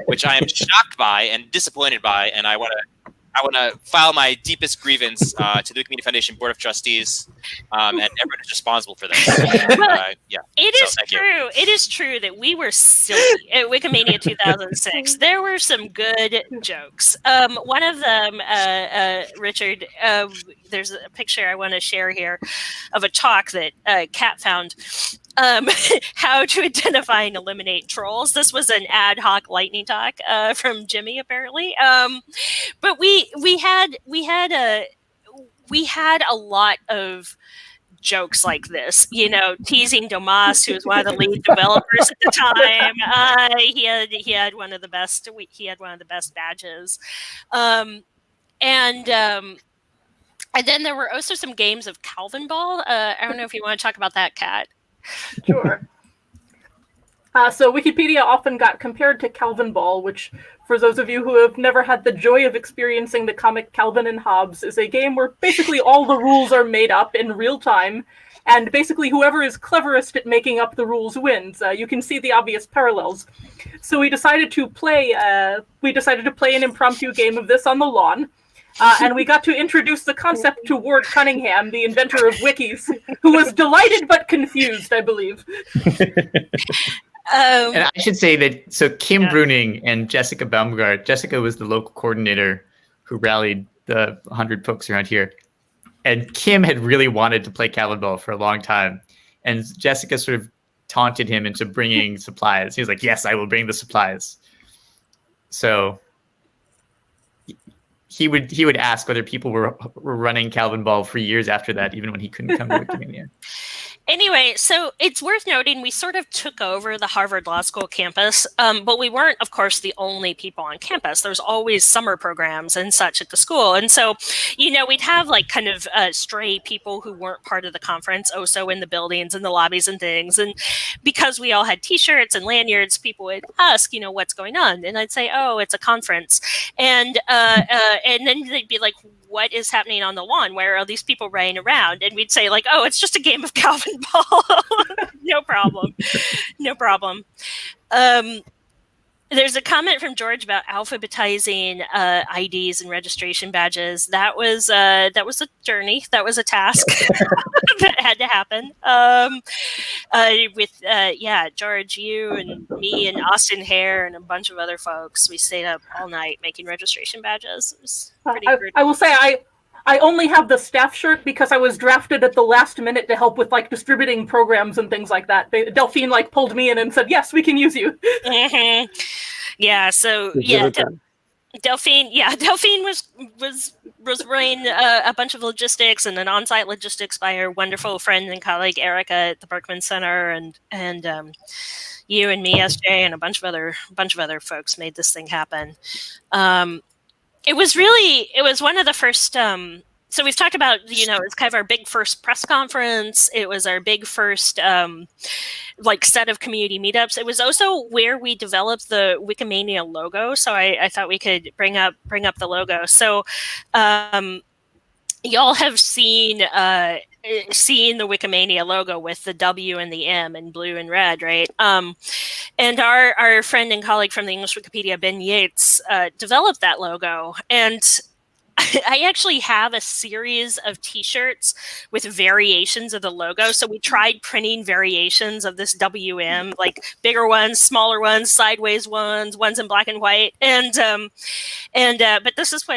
Speaker 2: which I am shocked by and disappointed by. And I want to file my deepest grievance to the Wikimedia Foundation Board of Trustees and everyone who's responsible for this.
Speaker 3: It is true. It is true that we were silly at Wikimania 2006. There were some good jokes. One of them, Richard, there's a picture I want to share here of a talk that Kat found. How to identify and eliminate trolls. This was an ad hoc lightning talk from Jimmy, apparently. But we had a lot of jokes like this, teasing Domas, who was one of the lead developers at the time. He had one of the best. He had one of the best badges, and then there were also some games of Calvin Ball. I don't know if you want to talk about that, Kat.
Speaker 6: Sure. So Wikipedia often got compared to Calvin Ball, which, for those of you who have never had the joy of experiencing the comic Calvin and Hobbes, is a game where basically all the rules are made up in real time, and basically whoever is cleverest at making up the rules wins. You can see the obvious parallels. So we decided to play an impromptu game of this on the lawn. And we got to introduce the concept to Ward Cunningham, the inventor of wikis, who was delighted but confused, I believe.
Speaker 4: And I should say that, so Kim Bruning and Jessica Baumgart, Jessica was the local coordinator who rallied the 100 folks around here. And Kim had really wanted to play Calvin Ball for a long time. And Jessica sort of taunted him into bringing supplies. He was like, yes, I will bring the supplies. So he would ask whether people were running Calvin Ball for years after that, even when he couldn't come to Wikimania.
Speaker 3: Anyway, so it's worth noting we sort of took over the Harvard Law School campus, but we weren't, of course, the only people on campus. There's always summer programs and such at the school. And so, we'd have like kind of stray people who weren't part of the conference also in the buildings and the lobbies and things. And because we all had T-shirts and lanyards, people would ask, what's going on? And I'd say, oh, it's a conference. And then they'd be like, what is happening on the lawn? Where are these people running around? And we'd say like, oh, it's just a game of Calvin Ball. No problem. No problem. There's a comment from George about alphabetizing IDs and registration badges. That was a journey. That was a task that had to happen. George, you and me and Austin Hare and a bunch of other folks, we stayed up all night making registration badges. It was pretty
Speaker 6: I will say I only have the staff shirt because I was drafted at the last minute to help with like distributing programs and things like that. Delphine like pulled me in and said, yes, we can use you.
Speaker 3: Mm-hmm. Yeah. So Delphine was running a bunch of logistics and an on-site logistics by her wonderful friend and colleague Erica at the Berkman Center, and you and me, SJ, and a bunch of other folks made this thing happen. It was one of the first. So we've talked about, it's kind of our big first press conference. It was our big first set of community meetups. It was also where we developed the Wikimania logo. So I thought we could bring up the logo. So y'all have seen the Wikimania logo with the W and the M in blue and red, right? And our friend and colleague from the English Wikipedia, Ben Yates, developed that logo. And I actually have a series of T-shirts with variations of the logo. So we tried printing variations of this WM, like bigger ones, smaller ones, sideways ones in black and white. But this is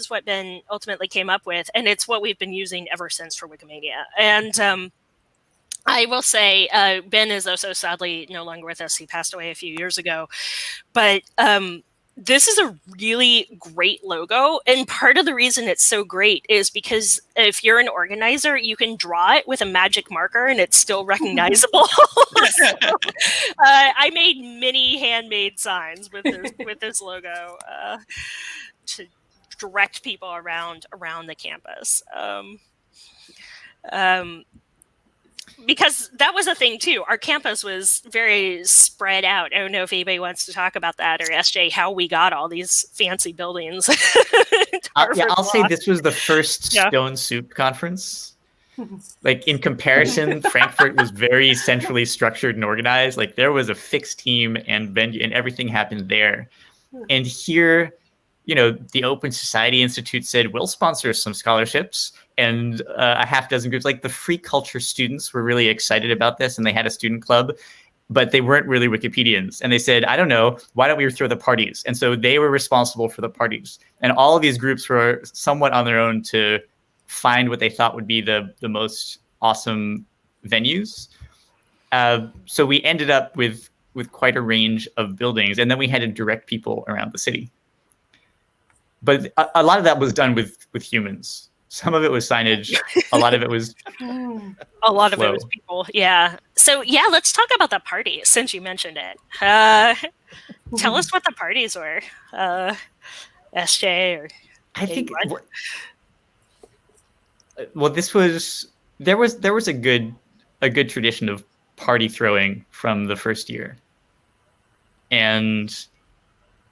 Speaker 3: what Ben ultimately came up with, and it's what we've been using ever since for Wikimania. And I will say, Ben is also sadly no longer with us. He passed away a few years ago, but this is a really great logo. And part of the reason it's so great is because if you're an organizer, you can draw it with a magic marker and it's still recognizable. So, I made many handmade signs with this logo to direct people around the campus. Because that was a thing too. Our campus was very spread out. I don't know if anybody wants to talk about that, or SJ, how we got all these fancy buildings.
Speaker 4: I'll say this was the first Stone Soup conference. Like in comparison, Frankfurt was very centrally structured and organized. Like there was a fixed team and venue, and everything happened there. And here, the Open Society Institute said, we'll sponsor some scholarships. And a half dozen groups, like the free culture students, were really excited about this, and they had a student club, but they weren't really Wikipedians. And they said, I don't know, why don't we throw the parties? And so they were responsible for the parties. And all of these groups were somewhat on their own to find what they thought would be the most awesome venues. So we ended up with quite a range of buildings, and then we had to direct people around the city. But a lot of that was done with humans. Some of it was signage. A lot of it was
Speaker 3: a lot of it was people. Yeah. So let's talk about the parties since you mentioned it. Tell us what the parties were, SJ. Or
Speaker 4: I think. Well, there was a good tradition of party throwing from the first year, and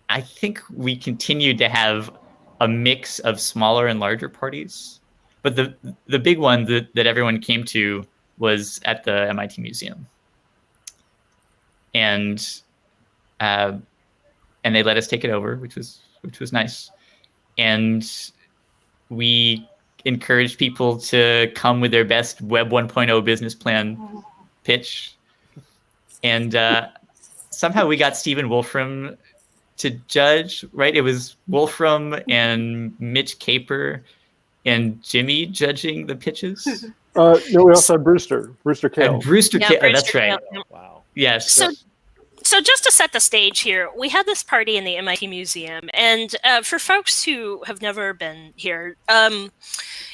Speaker 4: I think we continued to have a mix of smaller and larger parties, but the big one that everyone came to was at the MIT Museum, and they let us take it over, which was nice, and we encouraged people to come with their best Web 1.0 business plan pitch, and somehow we got Stephen Wolfram to judge, right? It was Wolfram and Mitch Caper and Jimmy judging the pitches.
Speaker 5: No, we also had Brewster Kale.
Speaker 4: And Brewster
Speaker 3: Yeah,
Speaker 4: Kale.
Speaker 3: Brewster
Speaker 4: That's right.
Speaker 3: Kale, yep.
Speaker 1: Wow.
Speaker 4: Yes.
Speaker 3: So just to set the stage here, we had this party in the MIT Museum, and for folks who have never been here,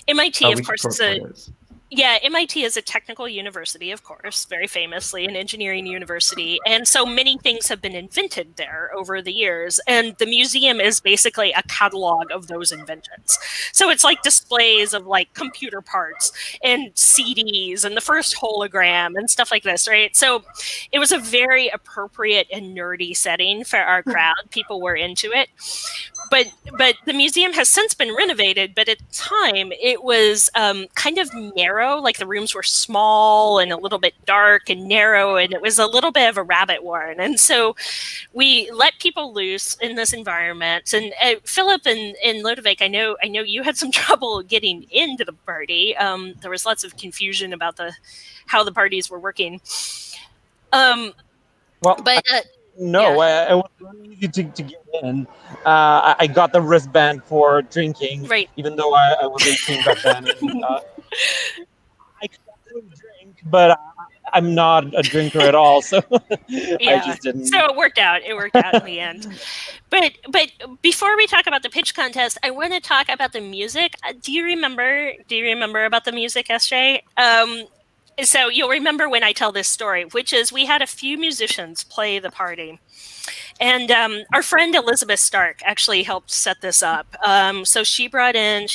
Speaker 3: MIT, of course, MIT is a technical university, of course, very famously an engineering university, and so many things have been invented there over the years, and the museum is basically a catalog of those inventions. So it's like displays of like computer parts and CDs and the first hologram and stuff like this, right? So it was a very appropriate and nerdy setting for our crowd. People were into it. But the museum has since been renovated, but at the time it was kind of narrow. Like the rooms were small and a little bit dark and narrow, and it was a little bit of a rabbit warren. And so we let people loose in this environment. And Philip and Lodewijk, I know you had some trouble getting into the party. There was lots of confusion about how the parties were working.
Speaker 8: No, it was really easy to get in. I got the wristband for drinking,
Speaker 3: right,
Speaker 8: even though I was 18 back then. I couldn't drink, but I'm not a drinker at all, so
Speaker 3: yeah.
Speaker 8: I just didn't.
Speaker 3: So it worked out. It worked out in the end. But before we talk about the pitch contest, I want to talk about the music. Do you remember about the music, SJ? So you'll remember when I tell this story, which is we had a few musicians play the party. And our friend Elizabeth Stark actually helped set this up. So she brought in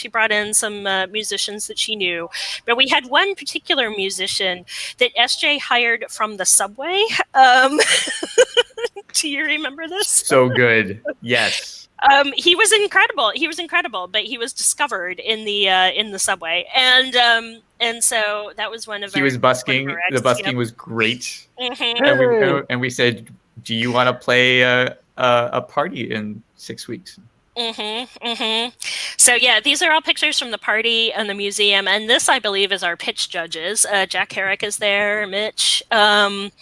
Speaker 3: some musicians that she knew. But we had one particular musician that SJ hired from the subway. Do you remember this?
Speaker 4: So good. Yes.
Speaker 3: He was incredible, but he was discovered in the subway, and so that was one of.
Speaker 4: He was busking. The busking was great, and we said, "Do you want to play a party in 6 weeks?"
Speaker 3: So yeah, these are all pictures from the party and the museum, and this, I believe, is our pitch judges. Jack Herrick is there, Mitch, and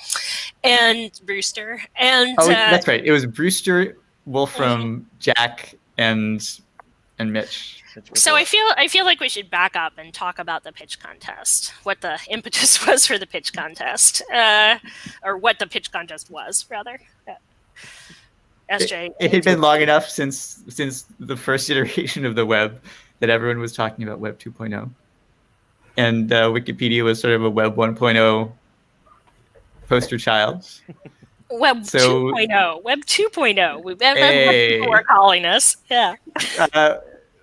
Speaker 3: Brewster, and
Speaker 4: that's right. It was Brewster, Wolfram, Jack, and Mitch.
Speaker 3: So I feel like we should back up and talk about the pitch contest, what the impetus was for the pitch contest, or what the pitch contest was, rather. SJ.
Speaker 4: It had been long enough since the first iteration of the web that everyone was talking about Web 2.0. And Wikipedia was sort of a Web 1.0 poster child.
Speaker 3: Web 2.0. Web 2.0. That's what people were calling us. Yeah.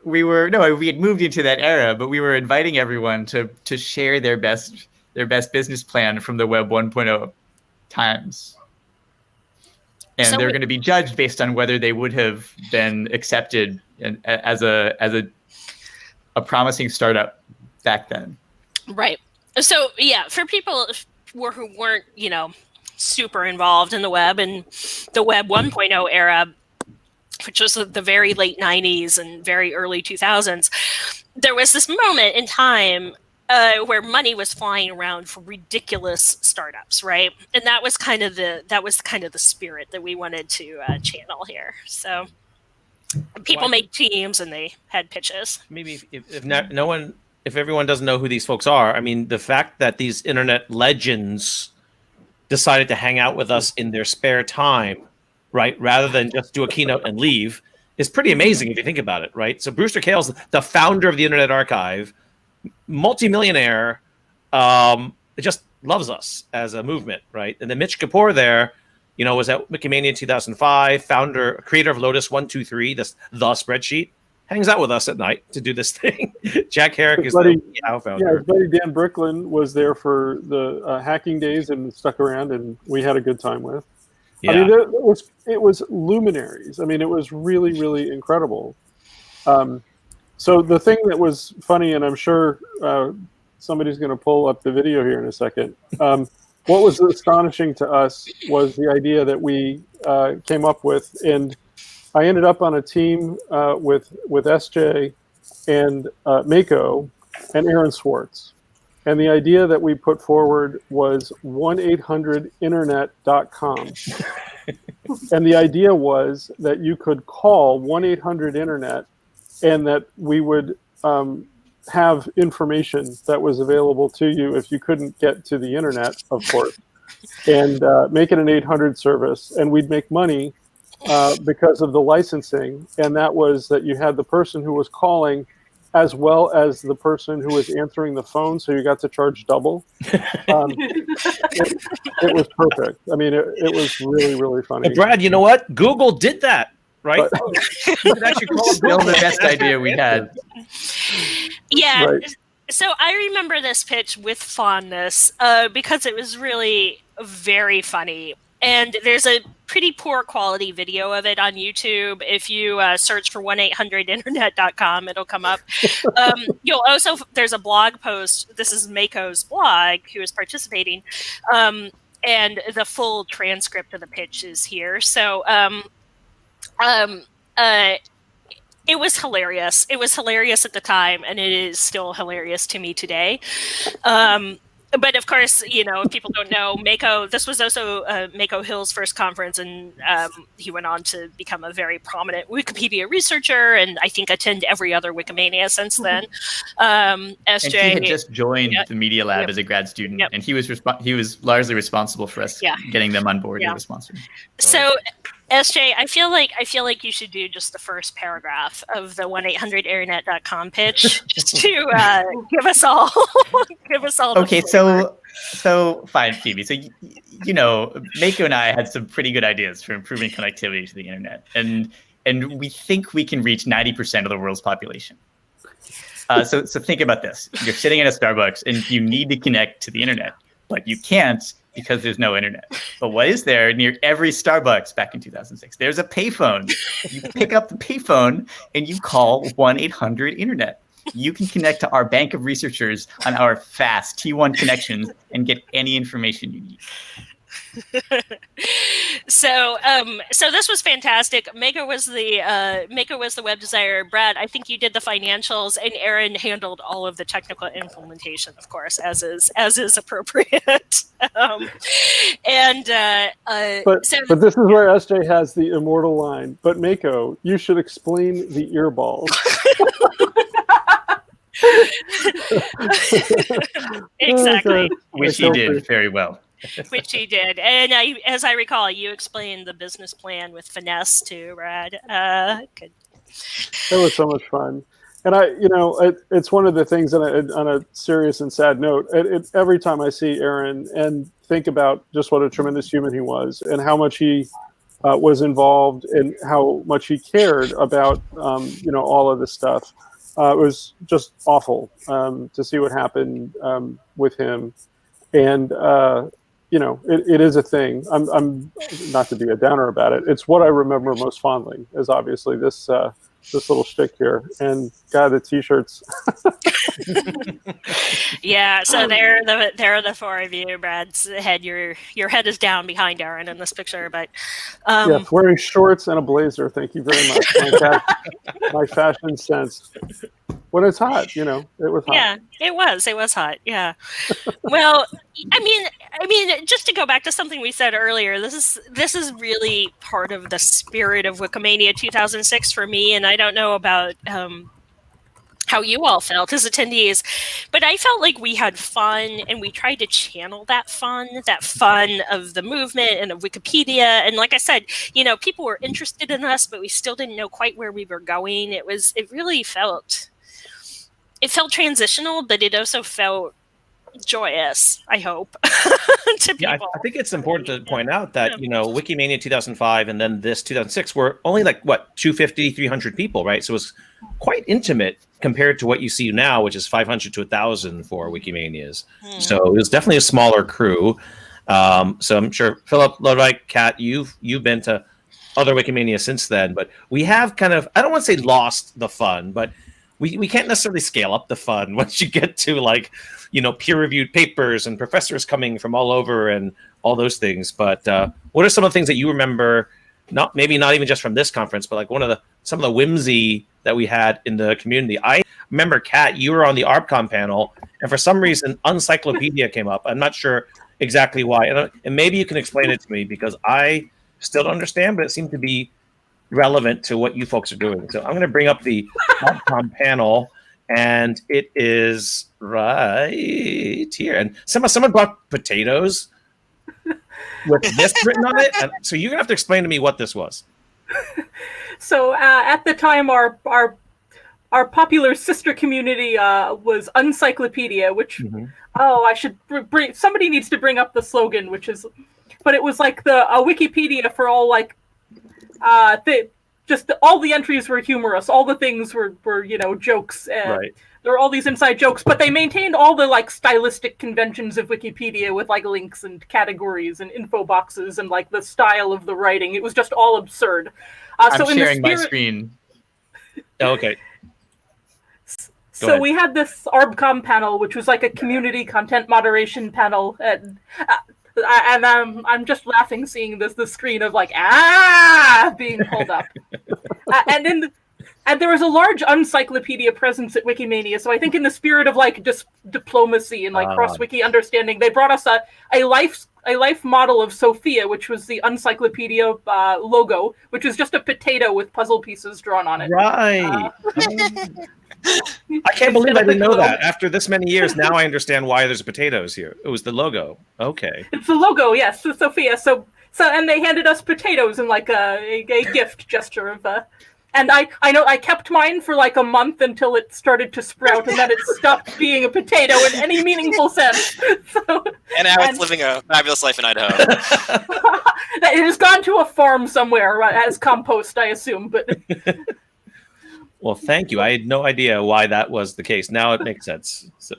Speaker 4: We had moved into that era, but we were inviting everyone to share their best business plan from the Web 1.0 times. And they're going to be judged based on whether they would have been accepted as a promising startup back then.
Speaker 3: Right. So yeah, for people who weren't, super involved in the web and the Web 1.0 era, which was the very late 90s and very early 2000s, there was this moment in time where money was flying around for ridiculous startups, right? And that was kind of the spirit that we wanted to channel here. So people made teams and they had pitches.
Speaker 1: Maybe if everyone doesn't know who these folks are, I mean, the fact that these internet legends decided to hang out with us in their spare time, right, rather than just do a keynote and leave, is pretty amazing if you think about it, right? So Brewster Kale's the founder of the Internet Archive, multimillionaire, just loves us as a movement, right? And then Mitch Kapoor there, was at Wikimania in 2005, creator of Lotus 123, the spreadsheet, hangs out with us at night to do this thing. Jack Herrick is the founder.
Speaker 5: Yeah, his buddy Dan Bricklin was there for the hacking days and stuck around, and we had a good time with. Yeah. I mean, it was luminaries. I mean, it was really, really incredible. So the thing that was funny, and I'm sure somebody's going to pull up the video here in a second. What was astonishing to us was the idea that we came up with, and I ended up on a team with SJ and Mako and Aaron Swartz. And the idea that we put forward was 1-800-internet.com. And the idea was that you could call 1-800-INTERNET and that we would have information that was available to you if you couldn't get to the internet, of course, and make it an 800 service. And we'd make money because of the licensing. And that was that you had the person who was calling as well as the person who was answering the phone, so you got to charge double. It was perfect. I mean, it was really, really funny.
Speaker 1: But Brad, you know what? Google did that, right? You could actually call
Speaker 4: Still the best idea we had.
Speaker 3: Yeah.
Speaker 5: Right.
Speaker 3: So I remember this pitch with fondness because it was really very funny. And there's a pretty poor quality video of it on YouTube. If you search for 1-800-INTERNET.com, it'll come up. You'll also, there's a blog post. This is Mako's blog, who is participating. And the full transcript of the pitch is here. So it was hilarious. It was hilarious at the time, and it is still hilarious to me today. But of course, you know, if people don't know, Mako, this was also Mako Hill's first conference, and he went on to become a very prominent Wikipedia researcher, and I think attend every other Wikimania since then. SJ,
Speaker 4: and he had just joined the Media Lab as a grad student, and he was largely responsible for us getting them on board as a sponsor.
Speaker 3: So, SJ, I feel like you should do just the first paragraph of the 1-800-INTERNET.com pitch, just to give us all
Speaker 4: Okay, so fine, Phoebe. So you know, Mako and I had some pretty good ideas for improving connectivity to the internet, and we think we can reach 90% of the world's population. So think about this: you're sitting in a Starbucks and you need to connect to the internet, but you can't because there's no internet. But what is there near every Starbucks back in 2006? There's a payphone. You pick up the payphone and you call 1-800-INTERNET. You can connect to our bank of researchers on our fast T1 connections and get any information you need.
Speaker 3: So this was fantastic. Mako was the web designer. Brad, I think you did the financials, and Aaron handled all of the technical implementation, of course, as is appropriate. But
Speaker 5: this is where SJ has the immortal line. But Mako, you should explain the earballs.
Speaker 3: Exactly.
Speaker 4: Which he did very well.
Speaker 3: Which he did. And as I recall, you explained the business plan with finesse too, Brad. Good.
Speaker 5: It was so much fun. And it's one of the things that on a serious and sad note, every time I see Aaron and think about just what a tremendous human he was and how much he was involved and how much he cared about, all of this stuff. It was just awful to see what happened with him. And, it is a thing. I'm not to be a downer about it. It's what I remember most fondly is obviously this little shtick here. And God, the t-shirts.
Speaker 3: Yeah, so there are the four of you. Brad's head, your head is down behind Aaron in this picture, but
Speaker 5: yes, wearing shorts and a blazer. Thank you very much. My fashion sense. When it's hot, it was hot.
Speaker 3: Yeah, it was hot. Yeah. Well, I mean, just to go back to something we said earlier, this is really part of the spirit of Wikimania 2006 for me, and I don't know about how you all felt as attendees, but I felt like we had fun and we tried to channel that fun of the movement and of Wikipedia. And like I said, people were interested in us, but we still didn't know quite where we were going. It really felt transitional, but it also felt joyous, I hope, to people.
Speaker 1: Yeah, I think it's important to point out that, Wikimania 2005 and then this 2006 were only 250, 300 people, right? So it was quite intimate compared to what you see now, which is 500 to 1,000 for Wikimanias. So it was definitely a smaller crew. So I'm sure, Philip, Lodewijk, Kat, you've been to other Wikimania since then, but we have kind of, I don't want to say lost the fun, but we can't necessarily scale up the fun once you get to peer-reviewed papers and professors coming from all over and all those things. But what are some of the things that you remember, not even just from this conference, but some of the whimsy that we had in the community? I remember, Kat, you were on the ARPCOM panel, and for some reason, Uncyclopedia came up. I'm not sure exactly why. And maybe you can explain it to me, because I still don't understand, but it seemed to be relevant to what you folks are doing. So I'm going to bring up the Outcome panel, and it is right here. And someone brought potatoes with this written on it. And so you're going to have to explain to me what this was.
Speaker 6: So at the time, our popular sister community was Uncyclopedia, which I should bring. Somebody needs to bring up the slogan, which is, but it was like a Wikipedia for all like all the entries were humorous. All the things were jokes.
Speaker 1: Right.
Speaker 6: There were all these inside jokes, but they maintained all the like stylistic conventions of Wikipedia with like links and categories and info boxes and like the style of the writing. It was just all absurd.
Speaker 4: I'm sharing my screen.
Speaker 1: Okay.
Speaker 6: So we had this ArbCom panel, which was like a community content moderation panel, and I'm just laughing seeing the screen of like being pulled up, and there was a large Uncyclopedia presence at Wikimania. So I think in the spirit of like just diplomacy and like cross-wiki understanding, they brought us a life model of Sophia, which was the Uncyclopedia logo, which was just a potato with puzzle pieces drawn on it.
Speaker 1: Right. I can't believe I didn't know that. After this many years, now I understand why there's potatoes here. It was the logo. Okay.
Speaker 6: It's the logo, yes, so Sophia. So and they handed us potatoes in like a gift gesture of and I know I kept mine for like a month until it started to sprout, and then it stopped being a potato in any meaningful sense. So,
Speaker 2: and now it's living a fabulous life in Idaho.
Speaker 6: It has gone to a farm somewhere as compost, I assume. But
Speaker 1: well, thank you. I had no idea why that was the case. Now it makes sense. So.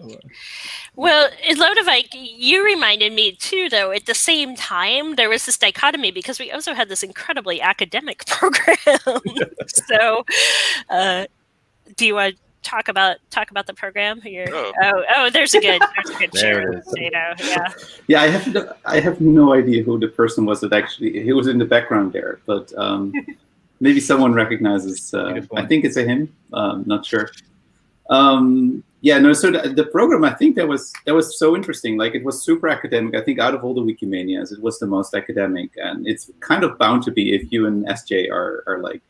Speaker 3: Well, Lodovik, you reminded me too, though, at the same time, there was this dichotomy because we also had this incredibly academic program. So do you want to talk about the program here? Oh, there's a good share.
Speaker 7: Yeah, I have no idea who the person was that actually, he was in the background there, but maybe someone recognizes, I think it's a him, not sure. So the program, I think that was so interesting. Like, it was super academic. I think out of all the Wikimanias, it was the most academic, and it's kind of bound to be if you and SJ are like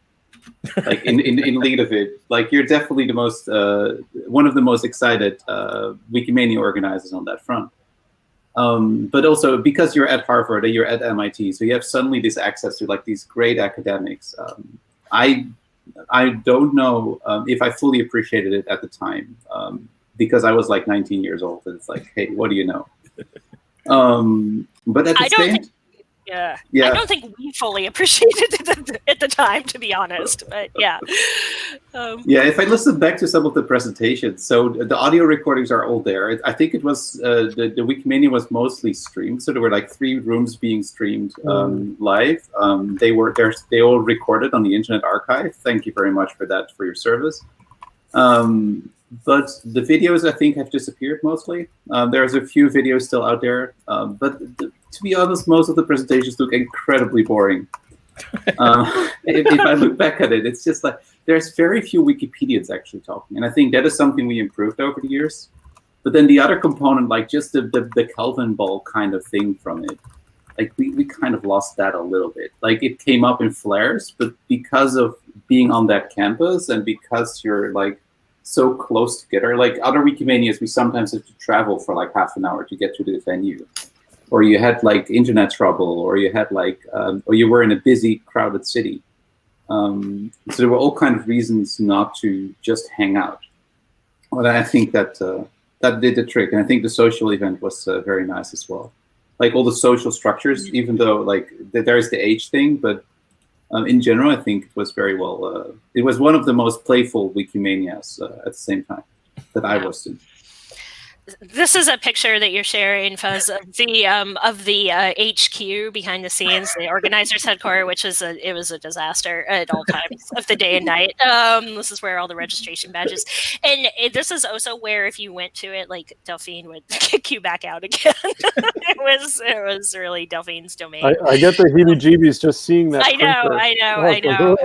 Speaker 7: in lead of it. Like, you're definitely the most one of the most excited Wikimania organizers on that front. But also because you're at Harvard or you're at MIT, so you have suddenly this access to like these great academics. I don't know if I fully appreciated it at the time, because I was like 19 years old, and it's like, hey, what do you know? But at the same time,
Speaker 3: I don't think we fully appreciated it at the time, to be honest. But
Speaker 7: if I listen back to some of the presentations, so the audio recordings are all there. I think it was the Wikimania was mostly streamed, so there were like 3 rooms being streamed live. They all recorded on the Internet Archive. Thank you very much for that, for your service. But the videos, I think, have disappeared mostly. There's a few videos still out there, but to be honest, most of the presentations look incredibly boring. If I look back at it, it's just like there's very few Wikipedians actually talking, and I think that is something we improved over the years. But then the other component, like just the Kelvin ball kind of thing from it, like we kind of lost that a little bit. Like, it came up in flares, but because of being on that campus and because you're like so close together, like other Wikimanias, we sometimes have to travel for like half an hour to get to the venue. Or you had like internet trouble, or you had like, or you were in a busy, crowded city. So there were all kinds of reasons not to just hang out. But I think that that did the trick, and I think the social event was very nice as well. Like all the social structures, even though like there's the age thing, but in general, I think it was very well. It was one of the most playful Wikimanias at the same time that I was in.
Speaker 3: This is a picture that you're sharing, Fuzz, of the HQ behind the scenes, the organizers' headquarters, which is it was a disaster at all times of the day and night. This is where all the registration badges, and this is also where if you went to it, like Delphine would kick you back out again. it was really Delphine's domain.
Speaker 5: I get the heebie-jeebies just seeing that.
Speaker 3: I know.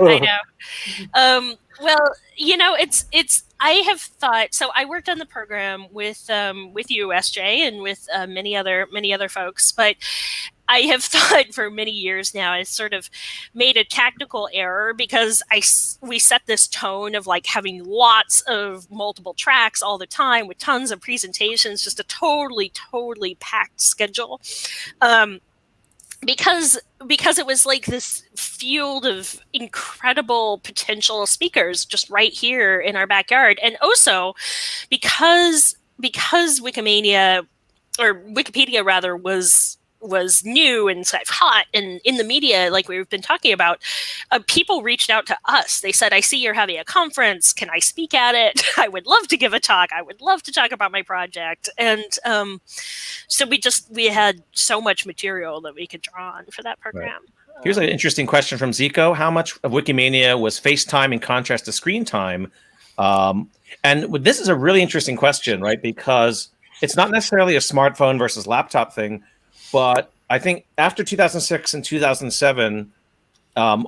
Speaker 3: Well, it's. I have thought. So I worked on the program with you, SJ, and with many other folks. But I have thought for many years now, I sort of made a tactical error because we set this tone of like having lots of multiple tracks all the time with tons of presentations, just a totally packed schedule. Because it was like this field of incredible potential speakers just right here in our backyard. And also because Wikimania, or Wikipedia rather, was new and sort of hot and in the media, like we've been talking about, people reached out to us. They said, I see you're having a conference. Can I speak at it? I would love to give a talk. I would love to talk about my project. And so we had so much material that we could draw on for that program.
Speaker 1: Right. Here's an interesting question from Zico. How much of Wikimania was FaceTime in contrast to screen time? And this is a really interesting question, right? Because it's not necessarily a smartphone versus laptop thing, but I think after 2006 and 2007,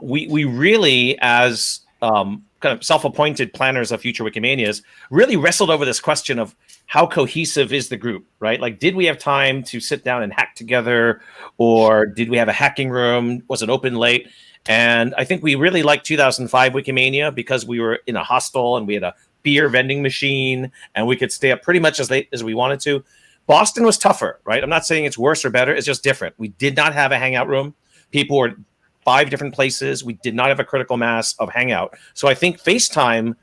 Speaker 1: we really, as kind of self-appointed planners of future Wikimanias, really wrestled over this question of how cohesive is the group, right? Like, did we have time to sit down and hack together, or did we have a hacking room? Was it open late? And I think we really liked 2005 Wikimania because we were in a hostel and we had a beer vending machine and we could stay up pretty much as late as we wanted to. Boston was tougher, right? I'm not saying it's worse or better. It's just different. We did not have a hangout room. People were 5 different places. We did not have a critical mass of hangout. So I think FaceTime,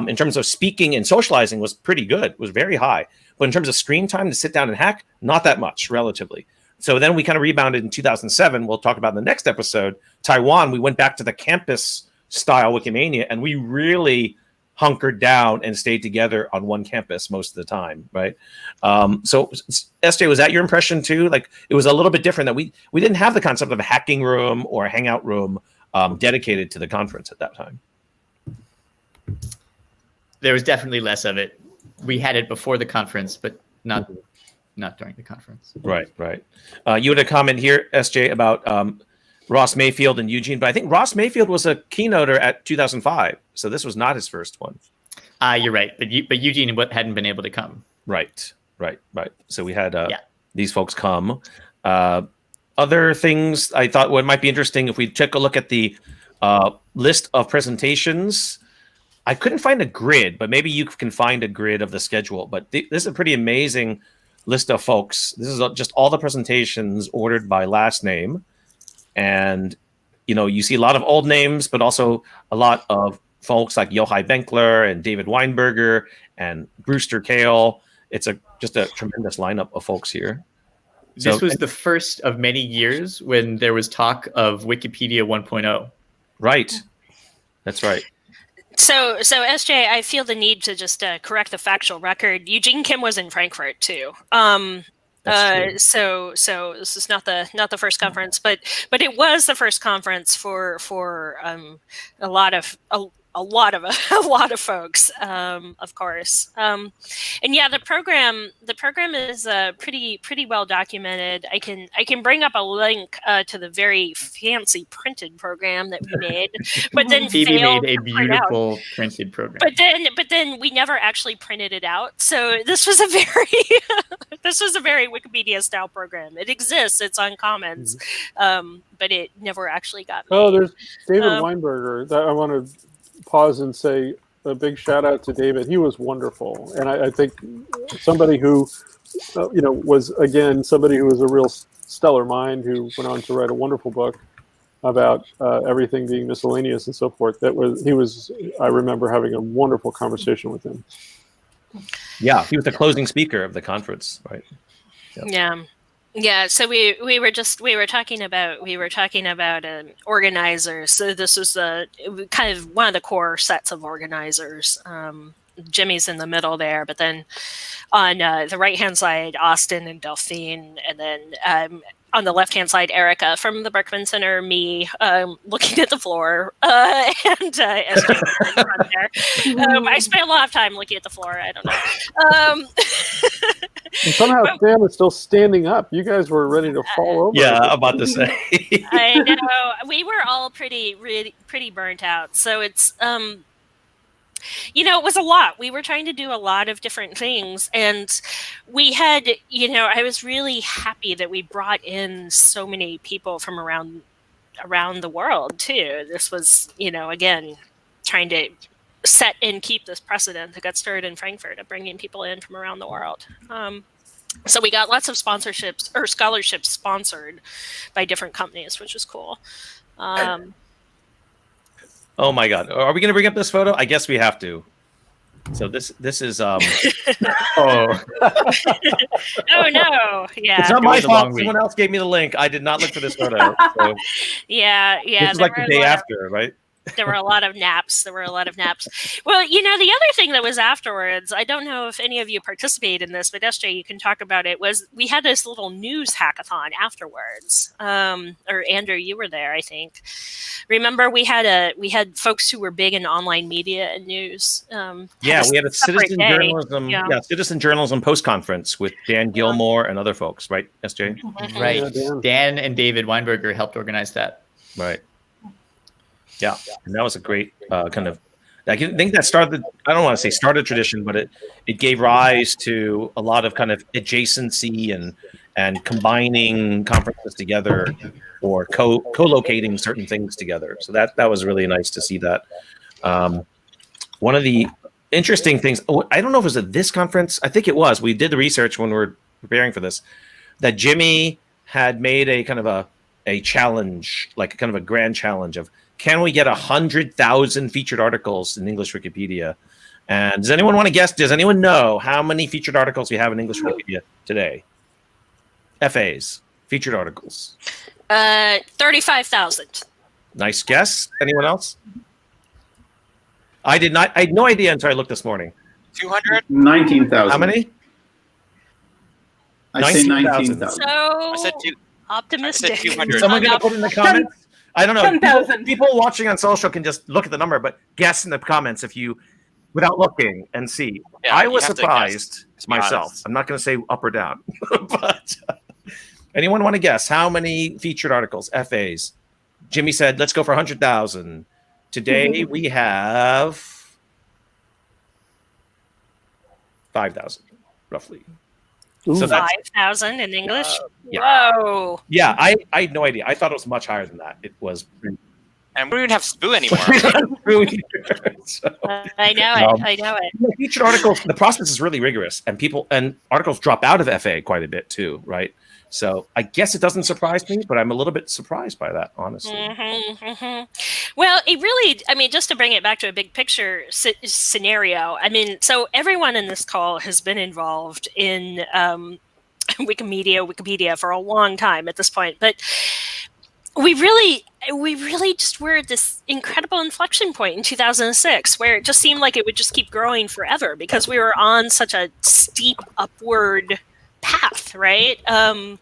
Speaker 1: in terms of speaking and socializing, was pretty good. It was very high. But in terms of screen time to sit down and hack, not that much, relatively. So then we kind of rebounded in 2007. We'll talk about in the next episode. Taiwan, we went back to the campus-style Wikimania, and we really hunkered down and stayed together on one campus most of the time, right? So SJ, was that your impression too? Like, it was a little bit different, that we didn't have the concept of a hacking room or a hangout room dedicated to the conference at that time.
Speaker 4: There was definitely less of it. We had it before the conference, but not during the conference.
Speaker 1: Right. You had a comment here, SJ, about Ross Mayfield and Eugene, but I think Ross Mayfield was a keynoter at 2005, so this was not his first one.
Speaker 4: You're right, but Eugene hadn't been able to come.
Speaker 1: Right. So we had these folks come. Other things I thought what might be interesting, if we took a look at the list of presentations, I couldn't find a grid, but maybe you can find a grid of the schedule. But this is a pretty amazing list of folks. This is just all the presentations ordered by last name. And, you see a lot of old names, but also a lot of folks like Yochai Benkler and David Weinberger and Brewster Kale. It's just a tremendous lineup of folks here.
Speaker 4: This was the first of many years when there was talk of Wikipedia 1.0.
Speaker 1: Right. That's right.
Speaker 3: So SJ, I feel the need to just correct the factual record. Eugene Kim was in Frankfurt too. So this is not the first conference, but it was the first conference for a lot of folks, of course. And yeah, the program is pretty well documented. I can bring up a link to the very fancy printed program that we made, but then
Speaker 4: Phoebe made a beautiful printed program.
Speaker 3: But then we never actually printed it out. So this was a very Wikipedia style program. It exists. It's on Commons, but it never actually got made.
Speaker 5: Oh, there's David Weinberger. That I want to pause and say a big shout out to David. He was wonderful, and I think somebody who, was again somebody who was a real stellar mind, who went on to write a wonderful book about everything being miscellaneous and so forth. I remember having a wonderful conversation with him.
Speaker 1: Yeah, he was the closing speaker of the conference, right?
Speaker 3: Yep. Yeah. So we were talking about organizers. So this was kind of one of the core sets of organizers. Jimmy's in the middle there, but then on the right hand side, Austin and Delphine, and then on the left-hand side, Erica from the Berkman Center, me looking at the floor, and SJ in front there. I spent a lot of time looking at the floor. I don't know.
Speaker 5: And somehow Sam is still standing up. You guys were ready to fall over.
Speaker 1: Yeah, I'm about to say.
Speaker 3: I know. We were all pretty burnt out. So it's it was a lot. We were trying to do a lot of different things, and we had, I was really happy that we brought in so many people from around the world too. This was, again, trying to set and keep this precedent that got started in Frankfurt of bringing people in from around the world. So we got lots of sponsorships or scholarships sponsored by different companies, which was cool.
Speaker 1: Oh my God. Are we going to bring up this photo? I guess we have to. So this is oh.
Speaker 3: Oh no. Yeah.
Speaker 1: It's not my fault. Someone else gave me the link. I did not look for this photo. So
Speaker 3: yeah.
Speaker 1: This is like the day after, right?
Speaker 3: There were a lot of naps. Well, the other thing that was afterwards, I don't know if any of you participated in this, but SJ, you can talk about it, was we had this little news hackathon afterwards. Or Andrew, you were there, I think. Remember, we had folks who were big in online media and news.
Speaker 1: We had a citizen journalism post conference with Dan Gilmore and other folks, right, SJ?
Speaker 3: Mm-hmm.
Speaker 4: Right.
Speaker 5: Yeah,
Speaker 4: Dan and David Weinberger helped organize that.
Speaker 1: Right. Yeah, and that was a great kind of. I think that started. I don't want to say started tradition, but it gave rise to a lot of kind of adjacency and combining conferences together, or co-locating certain things together. So that was really nice to see that. One of the interesting things. I don't know if it was at this conference. I think it was. We did the research when we were preparing for this. That Jimmy had made a kind of a challenge, like a kind of a grand challenge of. Can we get 100,000 featured articles in English Wikipedia? And does anyone want to guess? Does anyone know how many featured articles we have in English Wikipedia today? FAs, featured articles.
Speaker 3: 35,000.
Speaker 1: Nice guess. Anyone else? I did not. I had no idea until I looked this morning.
Speaker 2: 200?
Speaker 9: 19,000.
Speaker 1: How many?
Speaker 9: I say
Speaker 1: 19,000.
Speaker 9: 19,000.
Speaker 3: So
Speaker 2: I said
Speaker 3: optimistic.
Speaker 2: I said 200.
Speaker 1: Someone gonna put in the comments? I don't know.
Speaker 6: 10,000.
Speaker 1: People watching on social can just look at the number, but guess in the comments if you, without looking, and see.
Speaker 2: Yeah,
Speaker 1: I
Speaker 2: you
Speaker 1: was
Speaker 2: have to
Speaker 1: surprised
Speaker 2: guess, to be
Speaker 1: myself.
Speaker 2: honest.
Speaker 1: I'm not going to say up or down, but anyone want to guess how many featured articles, FAs? Jimmy said, let's go for 100,000. Today we have 5,000, roughly. So that's
Speaker 3: 5,000 in English?
Speaker 1: yeah.
Speaker 3: Whoa.
Speaker 1: Yeah, I had no idea. I thought it was much higher than that. It was.
Speaker 2: And we don't have Spoo anymore.
Speaker 1: So,
Speaker 3: I know it.
Speaker 1: featured articles, the process is really rigorous, and articles drop out of FA quite a bit too, right? So I guess it doesn't surprise me, but I'm a little bit surprised by that, honestly.
Speaker 3: Well, it really, just to bring it back to a big picture scenario, so everyone in this call has been involved in Wikipedia for a long time at this point, but we really just were at this incredible inflection point in 2006 where it just seemed like it would just keep growing forever because we were on such a steep upward path, right? At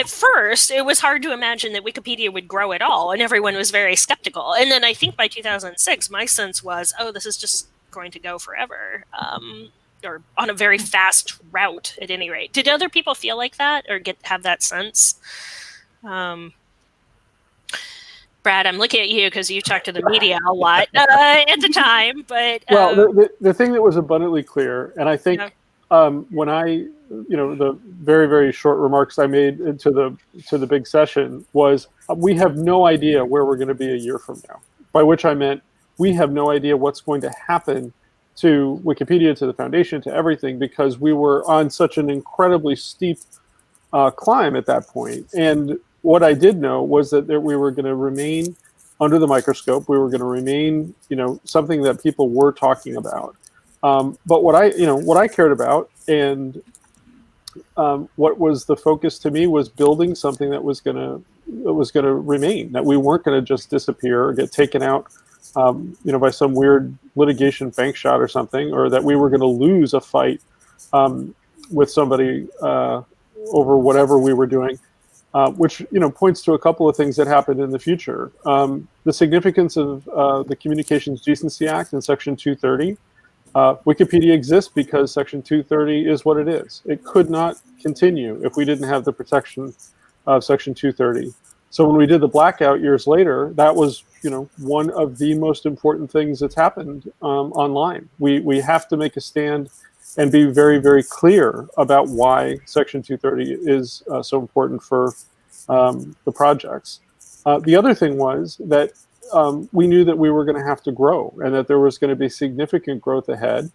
Speaker 3: first, it was hard to imagine that Wikipedia would grow at all, and everyone was very skeptical. And then I think by 2006, my sense was, oh, this is just going to go forever, or on a very fast route, at any rate. Did other people feel like that, or have that sense? Brad, I'm looking at you because you talked to the media a lot at the time. But
Speaker 5: well, the thing that was abundantly clear, and I think. When the very, very short remarks I made to the big session was, we have no idea where we're going to be a year from now. By which I meant we have no idea what's going to happen to Wikipedia, to the foundation, to everything, because we were on such an incredibly steep climb at that point. And what I did know was that we were going to remain under the microscope. We were going to remain, something that people were talking about. But what I cared about, and what was the focus to me, was building something that was gonna remain. That we weren't gonna just disappear or get taken out, by some weird litigation bank shot or something, or that we were gonna lose a fight with somebody over whatever we were doing. Which points to a couple of things that happened in the future. The significance of the Communications Decency Act in Section 230. Wikipedia exists because Section 230 is what it is. It could not continue if we didn't have the protection of Section 230. So when we did the blackout years later, that was, one of the most important things that's happened online. We have to make a stand and be very, very clear about why Section 230 is so important for the projects. The other thing was that we knew that we were going to have to grow and that there was going to be significant growth ahead.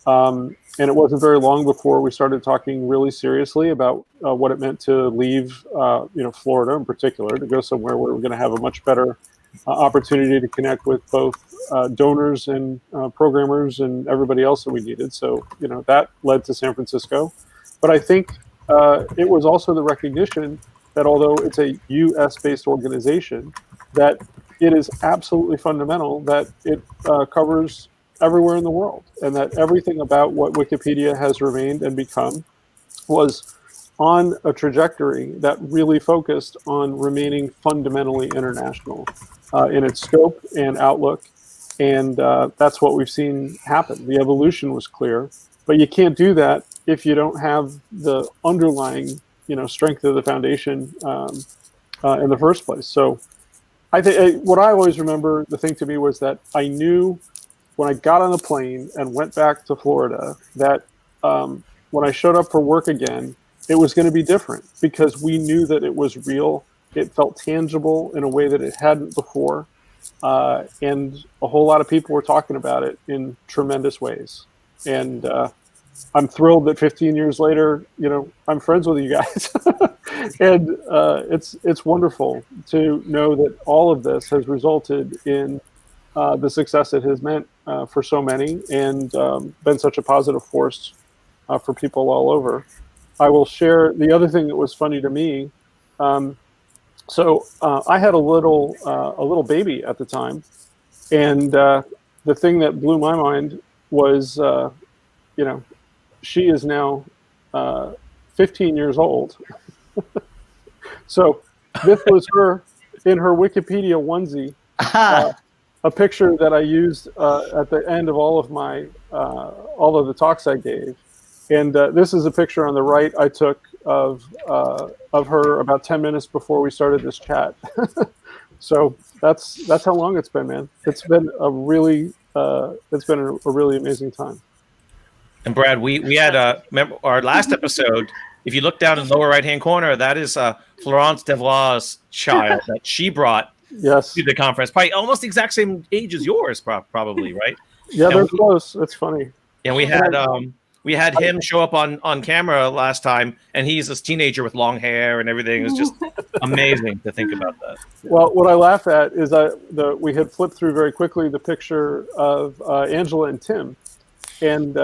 Speaker 5: And it wasn't very long before we started talking really seriously about what it meant to leave, Florida in particular, to go somewhere where we're going to have a much better opportunity to connect with both donors and programmers and everybody else that we needed. So, that led to San Francisco. But I think it was also the recognition that although it's a US-based organization, that it is absolutely fundamental that it covers everywhere in the world, and that everything about what Wikipedia has remained and become was on a trajectory that really focused on remaining fundamentally international in its scope and outlook. And that's what we've seen happen. The evolution was clear, but you can't do that if you don't have the underlying, strength of the foundation in the first place. So I think what I always remember, the thing to me was that I knew when I got on the plane and went back to Florida that when I showed up for work again, it was going to be different because we knew that it was real. It felt tangible in a way that it hadn't before. And a whole lot of people were talking about it in tremendous ways. And I'm thrilled that 15 years later, I'm friends with you guys. And it's wonderful to know that all of this has resulted in the success it has meant for so many and been such a positive force for people all over. I will share the other thing that was funny to me. So I had a little baby at the time, and the thing that blew my mind was, she is now 15 years old. So this was her in her Wikipedia onesie. A picture that I used at the end of all of the talks I gave, and this is a picture on the right I took of her about 10 minutes before we started this chat. So that's how long it's been, man. It's been a really amazing time.
Speaker 1: And Brad, we had remember our last episode. If you look down in the lower right-hand corner, that is Florence Devois' child that she brought to the conference. Probably almost the exact same age as yours, probably, right?
Speaker 5: Yeah, they're close. It's funny.
Speaker 1: And we had him show up on camera last time, and he's this teenager with long hair and everything. It was just amazing to think about that.
Speaker 5: Well, what I laugh at is we had flipped through very quickly the picture of Angela and Tim. And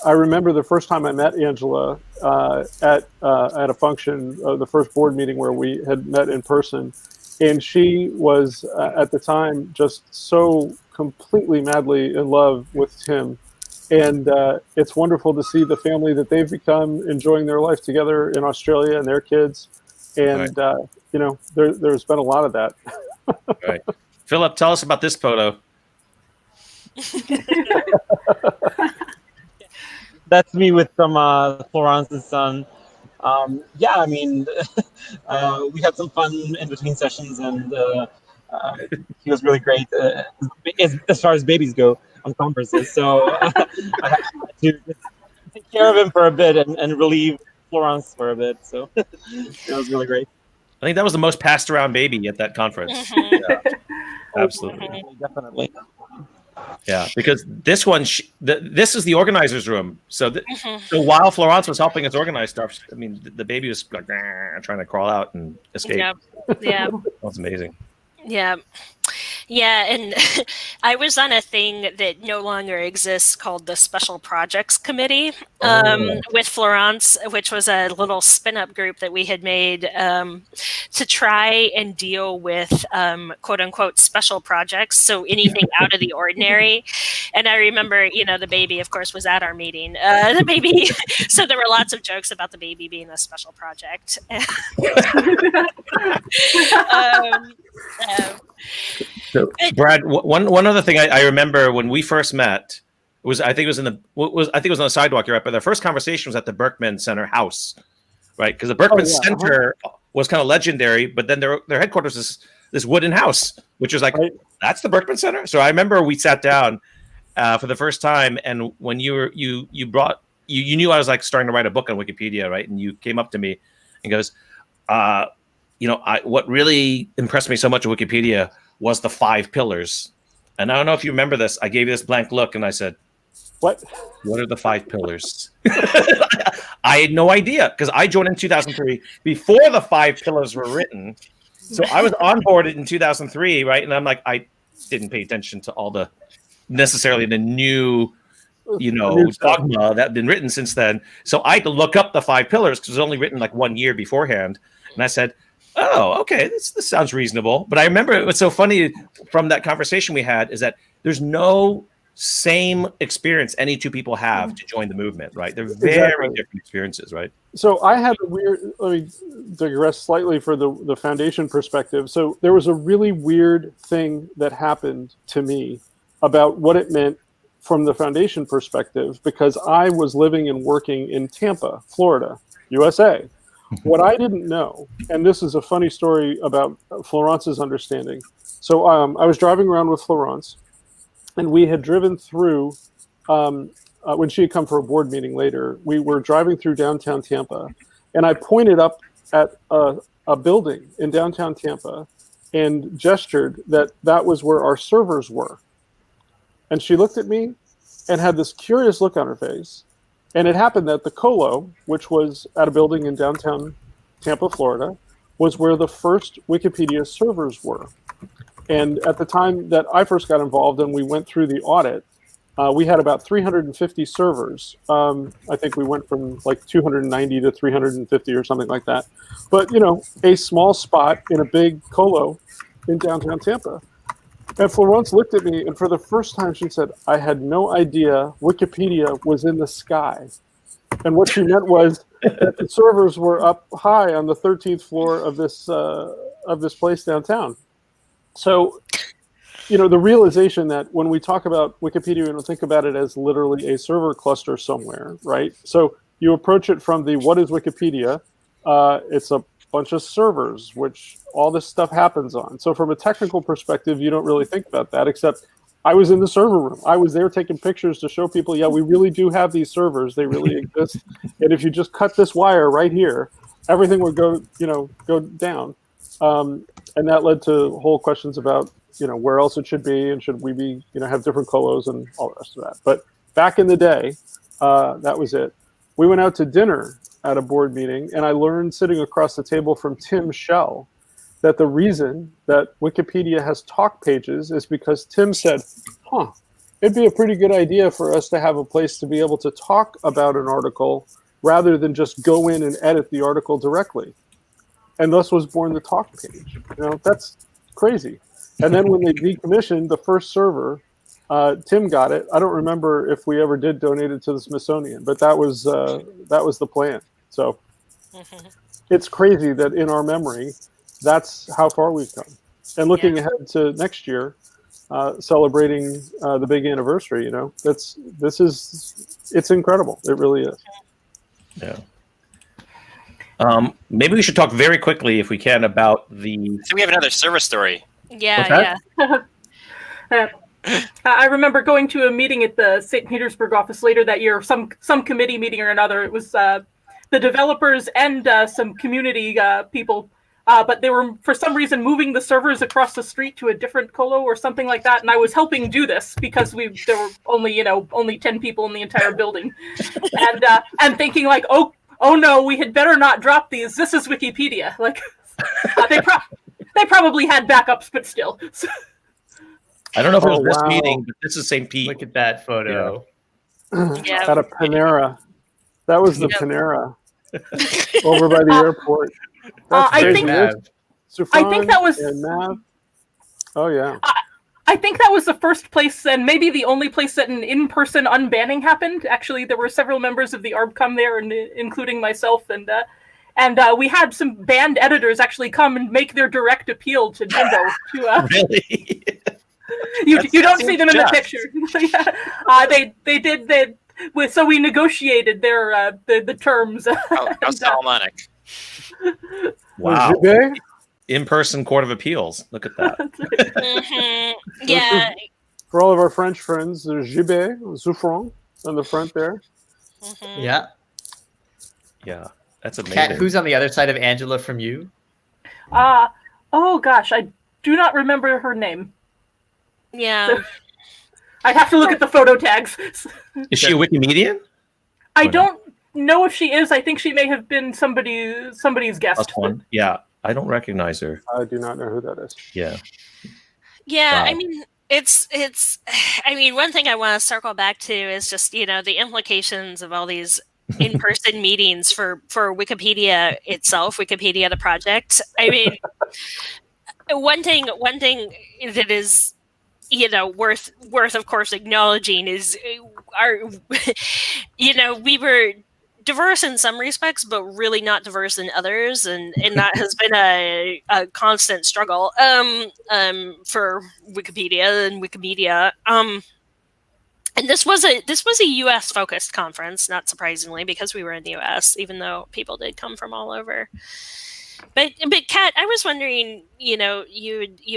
Speaker 5: I remember the first time I met Angela at a function, the first board meeting where we had met in person. And she was, at the time, just so completely madly in love with Tim. And it's wonderful to see the family that they've become, enjoying their life together in Australia and their kids. And, right. There's been a lot of that.
Speaker 1: Right. Philip, tell us about this photo.
Speaker 8: That's me with Florence's son. We had some fun in between sessions, and he was really great as far as babies go on conferences. So I had to take care of him for a bit and relieve Florence for a bit. So it was really great.
Speaker 1: I think that was the most passed around baby at that conference. Yeah, absolutely.
Speaker 8: Definitely.
Speaker 1: Yeah, because this one, this is the organizer's room. So, so while Florence was helping us organize stuff, I mean, the baby was like trying to crawl out and escape.
Speaker 3: Yeah.
Speaker 1: That's amazing.
Speaker 3: Yeah. Yeah, and I was on a thing that no longer exists called the Special Projects Committee with Florence, which was a little spin-up group that we had made to try and deal with quote-unquote special projects, so anything out of the ordinary. And I remember, the baby, of course, was at our meeting. The baby, so there were lots of jokes about the baby being a special project.
Speaker 1: So, Brad, one other thing I remember when we first met was I think it was on the sidewalk. You're right, but the first conversation was at the Berkman Center house, right? Because the Berkman Center was kind of legendary, but then their headquarters is this wooden house, which was like, that's the Berkman Center. So I remember we sat down for the first time, and when you knew I was like starting to write a book on Wikipedia, right? And you came up to me and goes, what really impressed me so much with Wikipedia was the 5 pillars. And I don't know if you remember this. I gave you this blank look, and I said, "What are the 5 pillars?" I had no idea, because I joined in 2003 before the 5 pillars were written. So I was onboarded in 2003, right? And I'm like, I didn't pay attention to all the necessarily the new, dogma that had been written since then. So I had to look up the 5 pillars because it was only written like 1 year beforehand. And I said, oh, okay, this sounds reasonable. But I remember what's so funny from that conversation we had is that there's no same experience any two people have to join the movement, right? They're very different experiences, right?
Speaker 5: So I had let me digress slightly for the foundation perspective. So there was a really weird thing that happened to me about what it meant from the foundation perspective, because I was living and working in Tampa, Florida, USA. What I didn't know, and this is a funny story about Florence's understanding. So I was driving around with Florence, and we had driven through, when she had come for a board meeting later, we were driving through downtown Tampa, and I pointed up at a building in downtown Tampa and gestured that was where our servers were. And she looked at me and had this curious look on her face. And it happened that the Colo, which was at a building in downtown Tampa, Florida, was where the first Wikipedia servers were. And at the time that I first got involved and we went through the audit, we had about 350 servers. I think we went from like 290 to 350 or something like that. But, a small spot in a big Colo in downtown Tampa. And Florence looked at me, and for the first time she said, I had no idea Wikipedia was in the sky. And what she meant was that the servers were up high on the 13th floor of this place downtown. So, the realization that when we talk about Wikipedia, we don't think about it as literally a server cluster somewhere, right? So you approach it from the what is Wikipedia? It's a bunch of servers, which all this stuff happens on. So from a technical perspective, you don't really think about that, except I was in the server room. I was there taking pictures to show people, yeah, we really do have these servers. They really exist. And if you just cut this wire right here, everything would go down. And that led to whole questions about, where else it should be, and should we be, have different colos and all the rest of that. But back in the day, that was it. We went out to dinner at a board meeting, and I learned sitting across the table from Tim Schell that the reason that Wikipedia has talk pages is because Tim said, it'd be a pretty good idea for us to have a place to be able to talk about an article rather than just go in and edit the article directly. And thus was born the talk page. That's crazy. And then when they decommissioned the first server, Tim got it. I don't remember if we ever did donate it to the Smithsonian, but that was the plan. So it's crazy that in our memory, that's how far we've come. And looking ahead to next year, celebrating the big anniversary, it's incredible. It really is.
Speaker 1: Yeah. Maybe we should talk very quickly, if we can, about the.
Speaker 2: So we have another server story.
Speaker 3: Yeah.
Speaker 6: I remember going to a meeting at the St. Petersburg office later that year, some committee meeting or another. It was the developers and some community people, but they were for some reason moving the servers across the street to a different colo or something like that. And I was helping do this because there were only 10 people in the entire building, and thinking like, oh no, we had better not drop these. This is Wikipedia. Like they probably had backups, but still.
Speaker 1: I don't know if it was this meeting, but this is St. Pete.
Speaker 4: Look at that photo.
Speaker 3: Yeah.
Speaker 5: At a Panera. That was the Panera over by the airport.
Speaker 6: I think that was.
Speaker 5: Oh yeah.
Speaker 6: I think that was the first place, and maybe the only place that an in-person unbanning happened. Actually, there were several members of the ARBCom there, including myself, and we had some banned editors actually come and make their direct appeal to Jimbo.
Speaker 1: Really?
Speaker 6: You don't see them in the picture. They did. So we negotiated their the terms.
Speaker 2: How Solomonic.
Speaker 1: Wow.
Speaker 5: Jubé?
Speaker 1: In-person Court of Appeals. Look at that.
Speaker 3: Yeah.
Speaker 5: For all of our French friends, there's Gibet, Souffron on the front there.
Speaker 4: Yeah.
Speaker 1: Yeah, that's amazing.
Speaker 4: Kat, who's on the other side of Angela from you?
Speaker 6: Oh gosh, I do not remember her name.
Speaker 3: Yeah.
Speaker 6: So, I'd have to look at the photo tags.
Speaker 1: Is she a Wikimedian?
Speaker 6: I don't know if she is. I think she may have been somebody's guest.
Speaker 1: Plus one. Yeah, I don't recognize her.
Speaker 5: I do not know who that is.
Speaker 1: Yeah.
Speaker 3: Yeah,
Speaker 1: Wow.
Speaker 3: I mean, it's I mean, one thing I want to circle back to is just, the implications of all these in-person meetings for Wikipedia itself, Wikipedia the project. I mean, one thing that is worth of course acknowledging is we were diverse in some respects, but really not diverse in others, and that has been a constant struggle for Wikipedia and Wikimedia. And this was a U.S. focused conference, not surprisingly, because we were in the U.S., even though people did come from all over. But Kat, I was wondering, you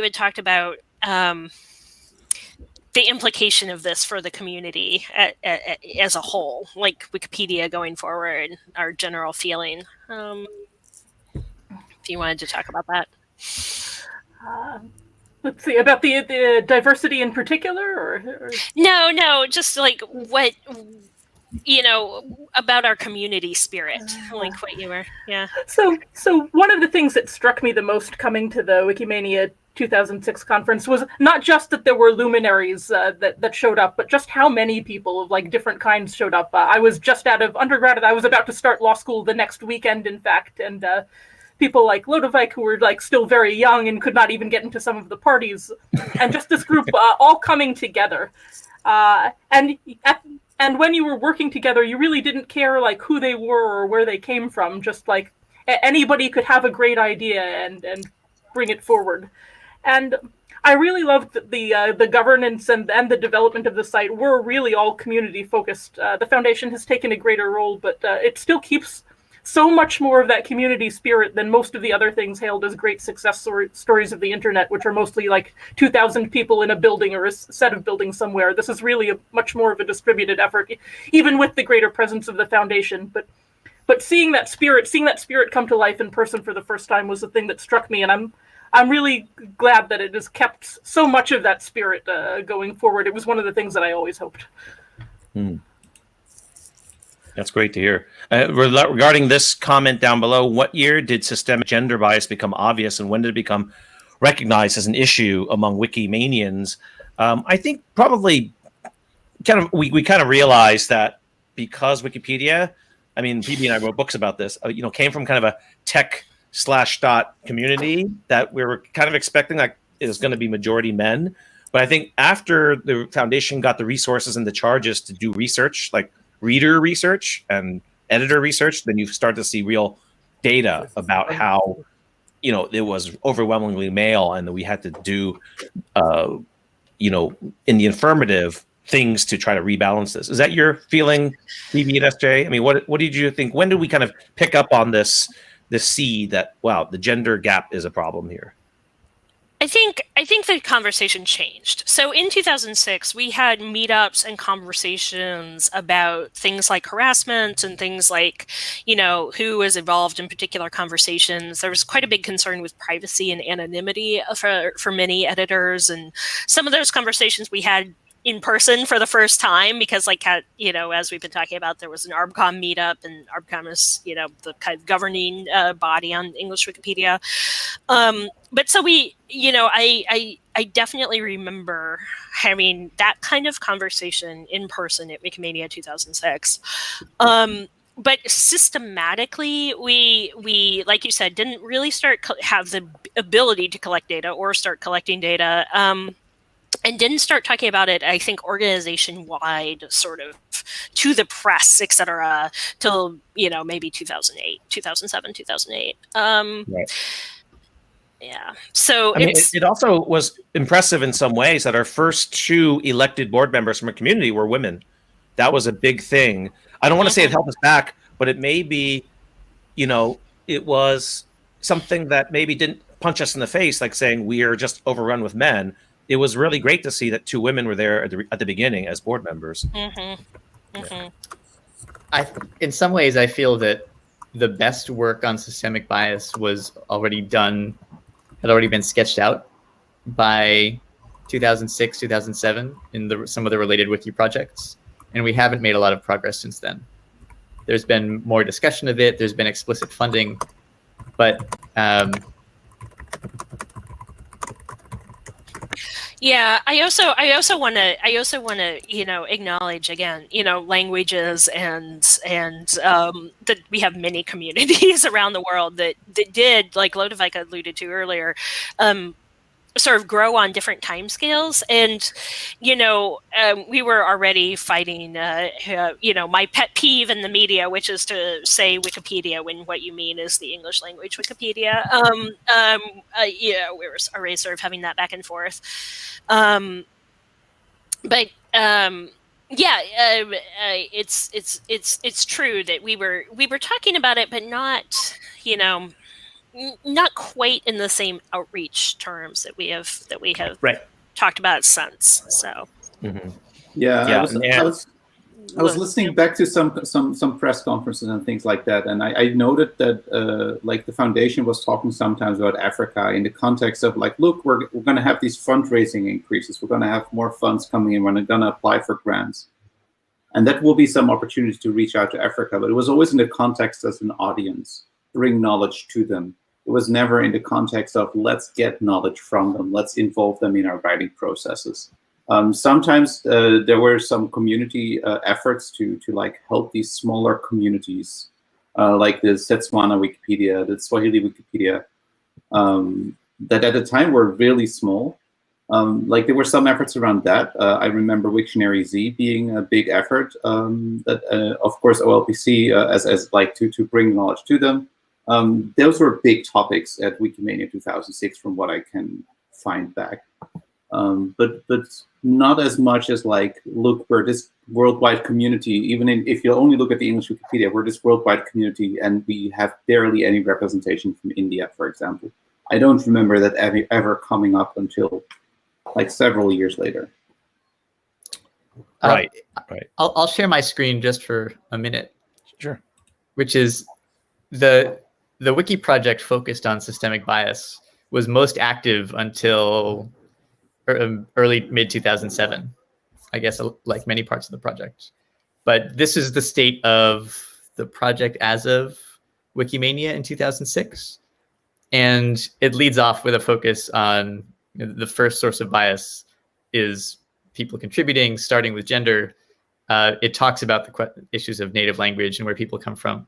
Speaker 3: had talked about the implication of this for the community as a whole, like Wikipedia going forward, our general feeling. If you wanted to talk about that.
Speaker 6: Let's see, about the diversity in particular, or?
Speaker 3: No, just like what, about our community spirit, like what you were, yeah.
Speaker 6: So one of the things that struck me the most coming to the Wikimania 2006 conference was not just that there were luminaries that showed up, but just how many people of like different kinds showed up. I was just out of undergrad, and I was about to start law school the next weekend, in fact, and people like Lodovik, who were like still very young and could not even get into some of the parties, and just this group all coming together. And when you were working together, you really didn't care like who they were or where they came from. Just like anybody could have a great idea and bring it forward. And I really loved the governance and the development of the site were really all community focused. The foundation has taken a greater role, but it still keeps so much more of that community spirit than most of the other things hailed as great success stories of the internet, which are mostly like 2,000 people in a building or a set of buildings somewhere. This is really much more of a distributed effort, even with the greater presence of the foundation. But seeing that spirit come to life in person for the first time was the thing that struck me, and I'm really glad that it has kept so much of that spirit going forward. It was one of the things that I always hoped.
Speaker 1: That's great to hear. Regarding this comment down below, what year did systemic gender bias become obvious, and when did it become recognized as an issue among Wikimanians? I think probably we kind of realized that because Wikipedia, I mean, Phoebe and I wrote books about this, came from kind of a tech/dot community that we were kind of expecting like it was going to be majority men. But I think after the foundation got the resources and the charges to do research, like reader research and editor research, then you start to see real data about how it was overwhelmingly male, and that we had to do in the affirmative things to try to rebalance this. Is that your feeling, Phoebe and SJ? I mean, what did you think? When did we kind of pick up on this seed that, wow, the gender gap is a problem here?
Speaker 3: I think the conversation changed. So in 2006, we had meetups and conversations about things like harassment and things like, who was involved in particular conversations. There was quite a big concern with privacy and anonymity for many editors, and some of those conversations we had in person for the first time, because as we've been talking about, there was an ARBCom meetup, and ARBCom is, the kind of governing body on English Wikipedia. But so I definitely remember having that kind of conversation in person at Wikimania 2006. But systematically, we, like you said, didn't really have the ability to collect data or start collecting data. And didn't start talking about it, I think, organization-wide, sort of, to the press, et cetera, till, maybe 2008, 2007, 2008.
Speaker 1: Right.
Speaker 3: Yeah. So
Speaker 1: it also was impressive in some ways that our first 2 elected board members from a community were women. That was a big thing. I don't want to say it held us back, but it may be, it was something that maybe didn't punch us in the face, like saying we are just overrun with men. It was really great to see that 2 women were there at the beginning as board members.
Speaker 3: Mm-hmm. Mm-hmm.
Speaker 4: In some ways, I feel that the best work on systemic bias was already done, had already been sketched out by 2006, 2007 in some of the related wiki projects, and we haven't made a lot of progress since then. There's been more discussion of it. There's been explicit funding, but
Speaker 3: yeah, I also want to acknowledge again languages and that we have many communities around the world that did, like Lodevijk alluded to earlier, sort of grow on different timescales. And, we were already fighting, my pet peeve in the media, which is to say Wikipedia when what you mean is the English language Wikipedia. We were already sort of having that back and forth. It's true that we were talking about it, but not, not quite in the same outreach terms that we have
Speaker 1: Right.
Speaker 3: talked about since. So
Speaker 1: Mm-hmm.
Speaker 9: Yeah, I was listening back to some press conferences and things like that, and I noted that like the foundation was talking sometimes about Africa in the context of like, look, we're going to have these fundraising increases, we're going to have more funds coming in, we're going to apply for grants, and that will be some opportunity to reach out to Africa. But it was always in the context as an audience, bring knowledge to them. It was never in the context of let's get knowledge from them, let's involve them in our writing processes. Sometimes there were some community efforts to like help these smaller communities, like the Setswana Wikipedia, the Swahili Wikipedia, that at the time were really small. Like there were some efforts around that. I remember Wiktionary Z being a big effort. That of course OLPC as like to bring knowledge to them. Those were big topics at Wikimania 2006, from what I can find back. But not as much as like, look, we're this worldwide community. Even if you only look at the English Wikipedia, we're this worldwide community, and we have barely any representation from India, for example. I don't remember that ever coming up until like several years later.
Speaker 1: Right.
Speaker 4: I'll share my screen just for a minute.
Speaker 1: Sure.
Speaker 4: Which is the Wiki project focused on systemic bias was most active until early mid-2007, I guess, like many parts of the project. But this is the state of the project as of Wikimania in 2006. And it leads off with a focus on the first source of bias is people contributing, starting with gender. It talks about the issues of native language and where people come from.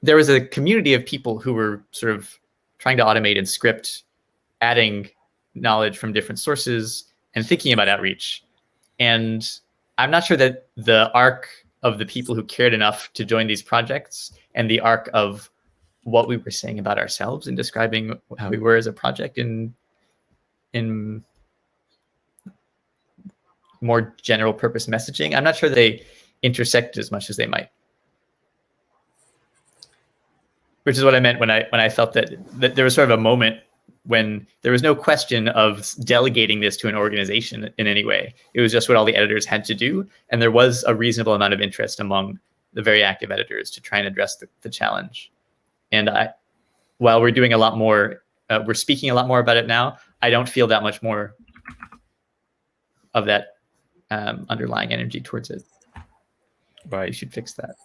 Speaker 4: There was a community of people who were sort of trying to automate and script, adding knowledge from different sources and thinking about outreach. And I'm not sure that the arc of the people who cared enough to join these projects and the arc of what we were saying about ourselves and describing how we were as a project in more general purpose messaging, I'm not sure they intersected as much as they might. Which is what I meant when I felt that there was sort of a moment when there was no question of delegating this to an organization in any way. It was just what all the editors had to do. And there was a reasonable amount of interest among the very active editors to try and address the challenge. And while we're doing a lot more, we're speaking a lot more about it now, I don't feel that much more of that underlying energy towards it.
Speaker 1: Right.
Speaker 4: You should fix that.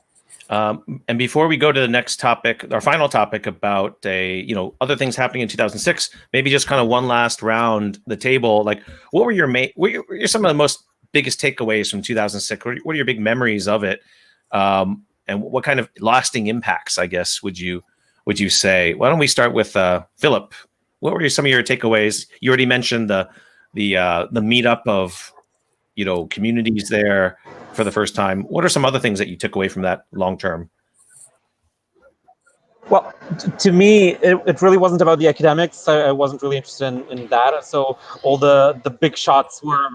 Speaker 1: And before we go to the next topic, our final topic about other things happening in 2006, maybe just kind of one last round the table. Like, what were your some of the most biggest takeaways from 2006? What are your big memories of it? And what kind of lasting impacts, I guess, would you say? Why don't we start with Philip? What were some of your takeaways? You already mentioned the meetup of communities there for the first time. What are some other things that you took away from that long term?
Speaker 8: Well, to me, it really wasn't about the academics. I wasn't really interested in that. So all the big shots were,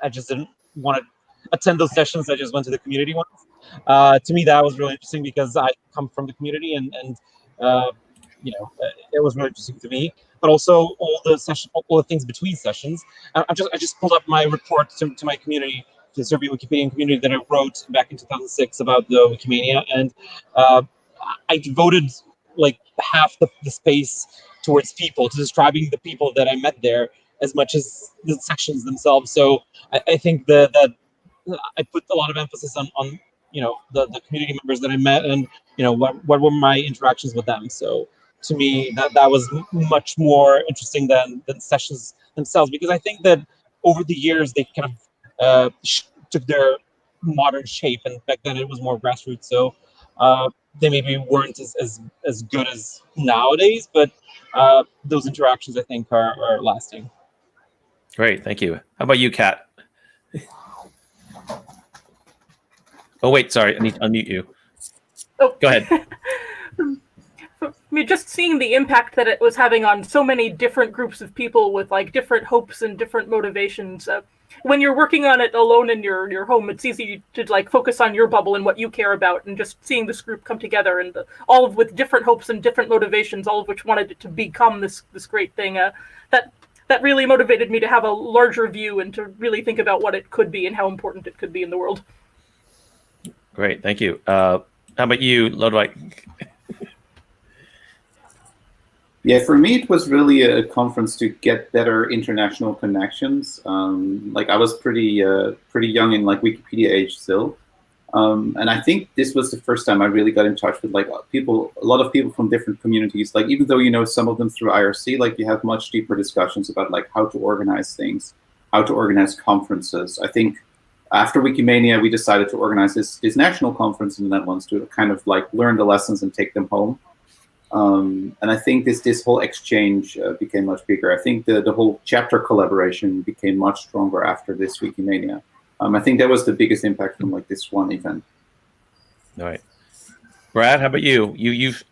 Speaker 8: I just didn't want to attend those sessions. I just went to the community ones. To me, that was really interesting because I come from the community, and it was really interesting to me. But also all the things between sessions. I just pulled up my report to my community, to the Serbian Wikipedian community that I wrote back in 2006 about the Wikimania, and I devoted like half the space towards people, to describing the people that I met there as much as the sections themselves. So I think that I put a lot of emphasis on the community members that I met, and what were my interactions with them. So to me, that was much more interesting than sessions themselves, because I think that over the years they kind of took their modern shape, and back then it was more grassroots. So they maybe weren't as good as nowadays, but those interactions I think are lasting.
Speaker 1: Great, thank you. How about you, Kat? Oh wait, sorry, I need to unmute you.
Speaker 6: Oh.
Speaker 1: Go ahead.
Speaker 6: I mean, just seeing the impact that it was having on so many different groups of people with like different hopes and different motivations. When you're working on it alone in your home, it's easy to like focus on your bubble and what you care about, and just seeing this group come together and all of with different hopes and different motivations, all of which wanted it to become this great thing. That really motivated me to have a larger view and to really think about what it could be and how important it could be in the world.
Speaker 1: Great, thank you. How about you, Lodewijk?
Speaker 9: Yeah, for me, it was really a conference to get better international connections. Like I was pretty young in like Wikipedia age still. And I think this was the first time I really got in touch with like people, a lot of people from different communities. Like even though you know some of them through IRC, like you have much deeper discussions about like how to organize things, how to organize conferences. I think after Wikimania, we decided to organize this national conference in the Netherlands to kind of like learn the lessons and take them home. And I think this whole exchange became much bigger. I think the whole chapter collaboration became much stronger after this Wikimania. I think that was the biggest impact from like this one event.
Speaker 1: All right, Brad, how about you? You've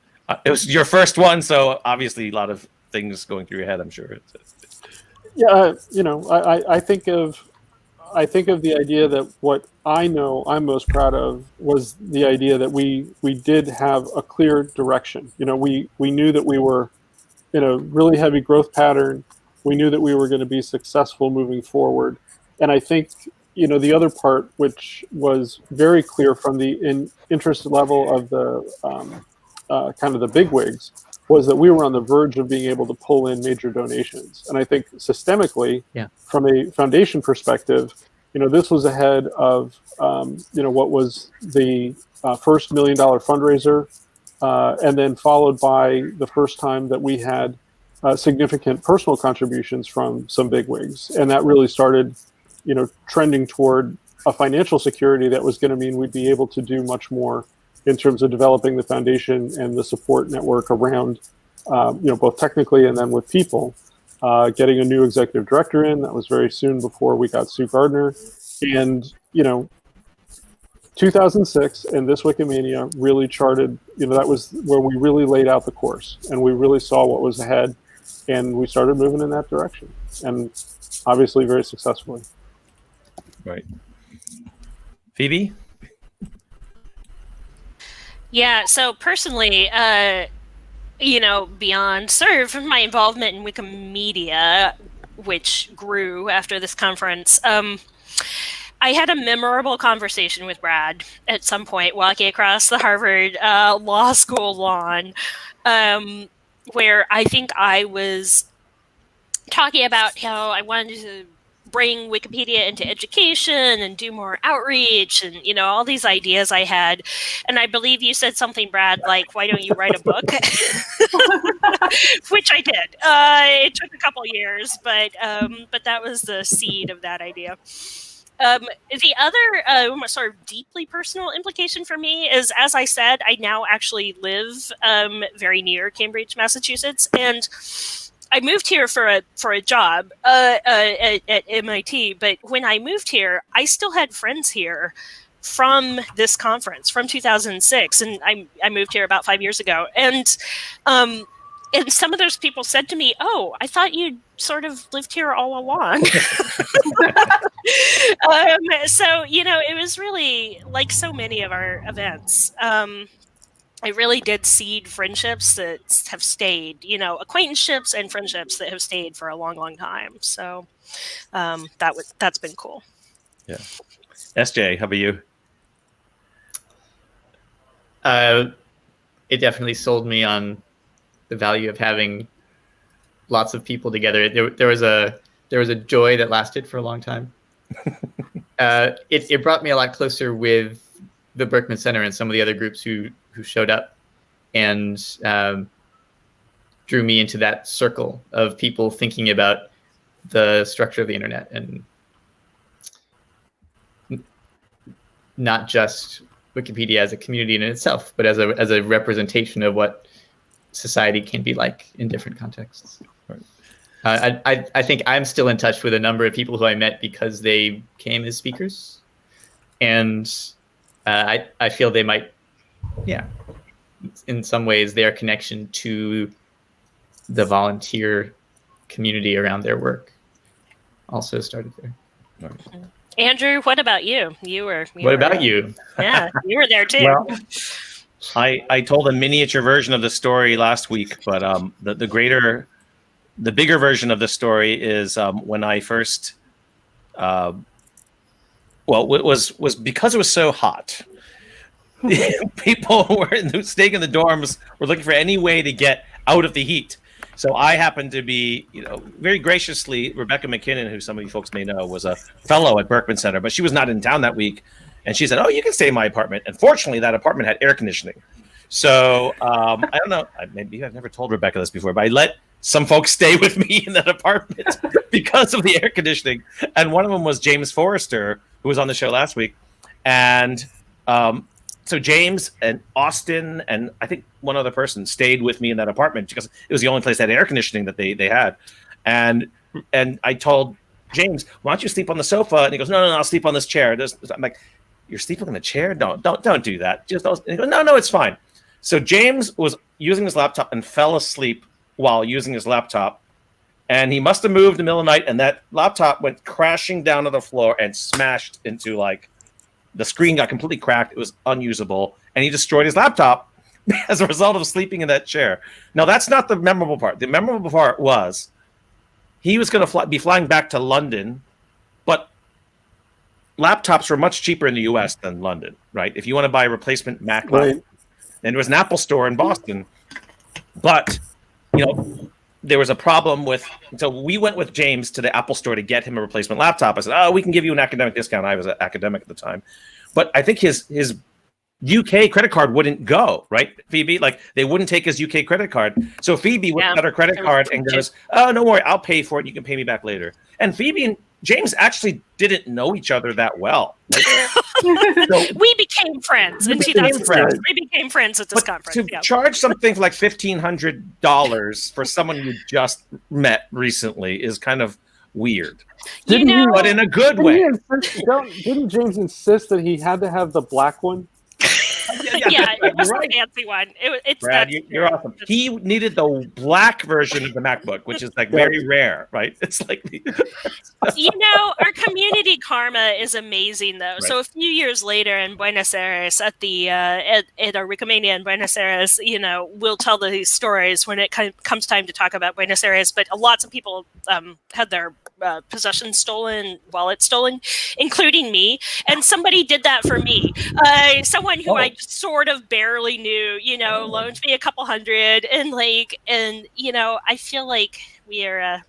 Speaker 1: it was your first one, so obviously a lot of things going through your head, I'm sure.
Speaker 5: Yeah, I think of the idea that what I know I'm most proud of was the idea that we did have a clear direction. We knew that we were in a really heavy growth pattern. We knew that we were going to be successful moving forward. And I think, the other part, which was very clear from the interest level of the kind of the bigwigs, was that we were on the verge of being able to pull in major donations. And I think systemically, from a foundation perspective, this was ahead of, what was the first $1 million fundraiser, and then followed by the first time that we had significant personal contributions from some bigwigs. And that really started, trending toward a financial security that was going to mean we'd be able to do much more in terms of developing the foundation and the support network around, both technically and then with people. Getting a new executive director in, that was very soon before we got Sue Gardner. And, 2006 and this Wikimania really charted, that was where we really laid out the course and we really saw what was ahead and we started moving in that direction, and obviously very successfully.
Speaker 1: Right. Phoebe?
Speaker 3: Yeah, so personally, beyond sort of my involvement in Wikimedia, which grew after this conference, I had a memorable conversation with Brad at some point walking across the Harvard Law School lawn, where I think I was talking about how I wanted to bring Wikipedia into education and do more outreach and, all these ideas I had. And I believe you said something, Brad, like, why don't you write a book? Which I did. It took a couple years, but that was the seed of that idea. The other sort of deeply personal implication for me is, as I said, I now actually live very near Cambridge, Massachusetts, and I moved here for a job at MIT. But when I moved here, I still had friends here from this conference from 2006, and I moved here about 5 years ago, and some of those people said to me, "Oh, I thought you sort of lived here all along." So it was really like so many of our events. it really did seed friendships that have stayed, acquaintanceships and friendships that have stayed for a long, long time. So that's been cool.
Speaker 1: Yeah. SJ, how about you?
Speaker 4: It definitely sold me on the value of having lots of people together. There was a joy that lasted for a long time. It brought me a lot closer with the Berkman Center and some of the other groups who showed up, and drew me into that circle of people thinking about the structure of the internet, and not just Wikipedia as a community in itself, but as a representation of what society can be like in different contexts. Right. I think I'm still in touch with a number of people who I met because they came as speakers, and I feel they might, in some ways, their connection to the volunteer community around their work also started there.
Speaker 1: Right.
Speaker 3: Andrew, what about you?
Speaker 4: What about you?
Speaker 3: Yeah, you were there too.
Speaker 1: Well, I told a miniature version of the story last week, but the bigger version of the story is when I first, it was because it was so hot. People were staying in the dorms were looking for any way to get out of the heat. So I happened to be, very graciously, Rebecca McKinnon, who some of you folks may know, was a fellow at Berkman Center, but she was not in town that week. And she said, "Oh, you can stay in my apartment." And fortunately, that apartment had air conditioning. So I don't know, maybe I've never told Rebecca this before, but I let some folks stay with me in that apartment because of the air conditioning. And one of them was James Forrester, who was on the show last week. And so James and Austin and I think one other person stayed with me in that apartment because it was the only place that had air conditioning that they had. And I told James, "Why don't you sleep on the sofa?" And he goes, No, I'll sleep on this chair. I'm like, "You're sleeping on the chair? Don't do that. Just don't." And he goes, No, it's fine. So James was using his laptop and fell asleep while using his laptop. And he must have moved in the middle of the night, and that laptop went crashing down to the floor and smashed into the screen got completely cracked. It was unusable, and he destroyed his laptop as a result of sleeping in that chair. Now, that's not the memorable part. The memorable part was he was going to be flying back to London, but laptops were much cheaper in the U.S. than London, right? If you want to buy a replacement Mac laptop, and there was an Apple store in Boston, but there was a problem so we went with James to the Apple store to get him a replacement laptop. I said, "Oh, we can give you an academic discount." I was an academic at the time, but I think his UK credit card wouldn't go, right, Phoebe? They wouldn't take his UK credit card. So Phoebe went at her credit card and goes, "Oh, no worry, I'll pay for it. You can pay me back later." And Phoebe and James actually didn't know each other that well.
Speaker 3: We became friends in 2006. We became friends at this conference.
Speaker 1: To charge something for $1,500 for someone you just met recently is kind of weird. But in a good way.
Speaker 5: Didn't James insist that he had to have the black one?
Speaker 3: Yeah, it was the fancy one. It's
Speaker 1: Brad, you're awesome. He needed the black version of the MacBook, which is very rare, right? It's
Speaker 3: our community karma is amazing, though. Right. So a few years later in Buenos Aires, at the at our Wikimania in Buenos Aires, we'll tell these stories when it comes time to talk about Buenos Aires. But lots of people had their possessions stolen, wallets stolen, including me. And somebody did that for me. Someone who I just sort of barely knew, loaned me a couple $100, and I feel like we are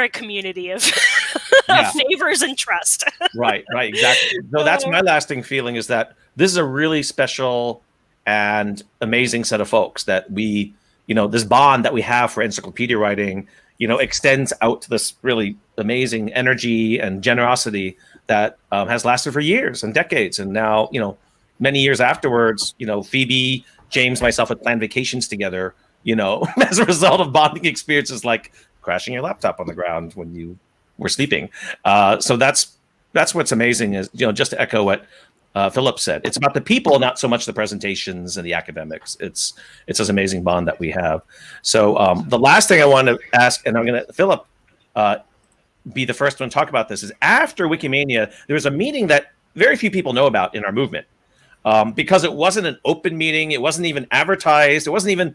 Speaker 3: a community of favors and trust.
Speaker 1: Right, exactly. So that's my lasting feeling, is that this is a really special and amazing set of folks that we, this bond that we have for encyclopedia writing, extends out to this really amazing energy and generosity that has lasted for years and decades. And now, many years afterwards, Phoebe, James, myself had planned vacations together, as a result of bonding experiences like crashing your laptop on the ground when you were sleeping. So that's what's amazing is, just to echo what Philip said, it's about the people, not so much the presentations and the academics. It's this amazing bond that we have. So the last thing I want to ask, and I'm going to, Philip, be the first one to talk about this, is after Wikimania, there was a meeting that very few people know about in our movement. because it wasn't an open meeting. It wasn't even advertised. It wasn't even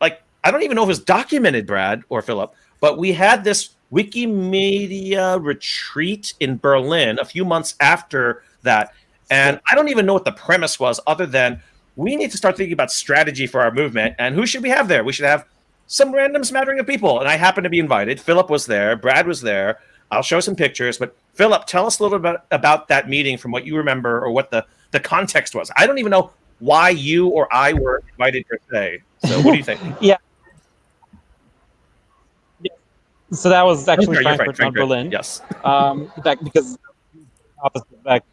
Speaker 1: like, I don't even know if it was documented, Brad or Philip, but we had this Wikimedia retreat in Berlin a few months after that. And I don't even know what the premise was other than we need to start thinking about strategy for our movement. And who should we have there? We should have some random smattering of people. And I happened to be invited. Philip was there. Brad was there. I'll show some pictures. But Philip, tell us a little bit about that meeting from what you remember or what the context was. I don't even know why you or I were invited per se. So what do you think?
Speaker 8: Yeah. So that was actually Frankfurt, not
Speaker 1: Frankfurt.
Speaker 8: Berlin.
Speaker 1: Yes.
Speaker 8: Because opposite back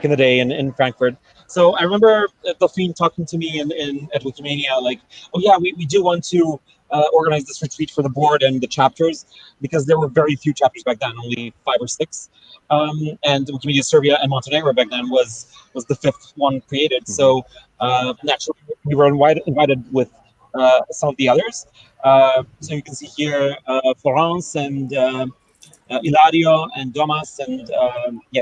Speaker 8: in the day in Frankfurt. So I remember Delphine talking to me at Wikimania, like, oh yeah, we do want to organize this retreat for the board and the chapters, because there were very few chapters back then, only 5 or 6. And Wikimedia Serbia and Montenegro back then was the 5th one created. Mm-hmm. So naturally we were invited with some of the others. So you can see here Florence and Ilario and Domas, and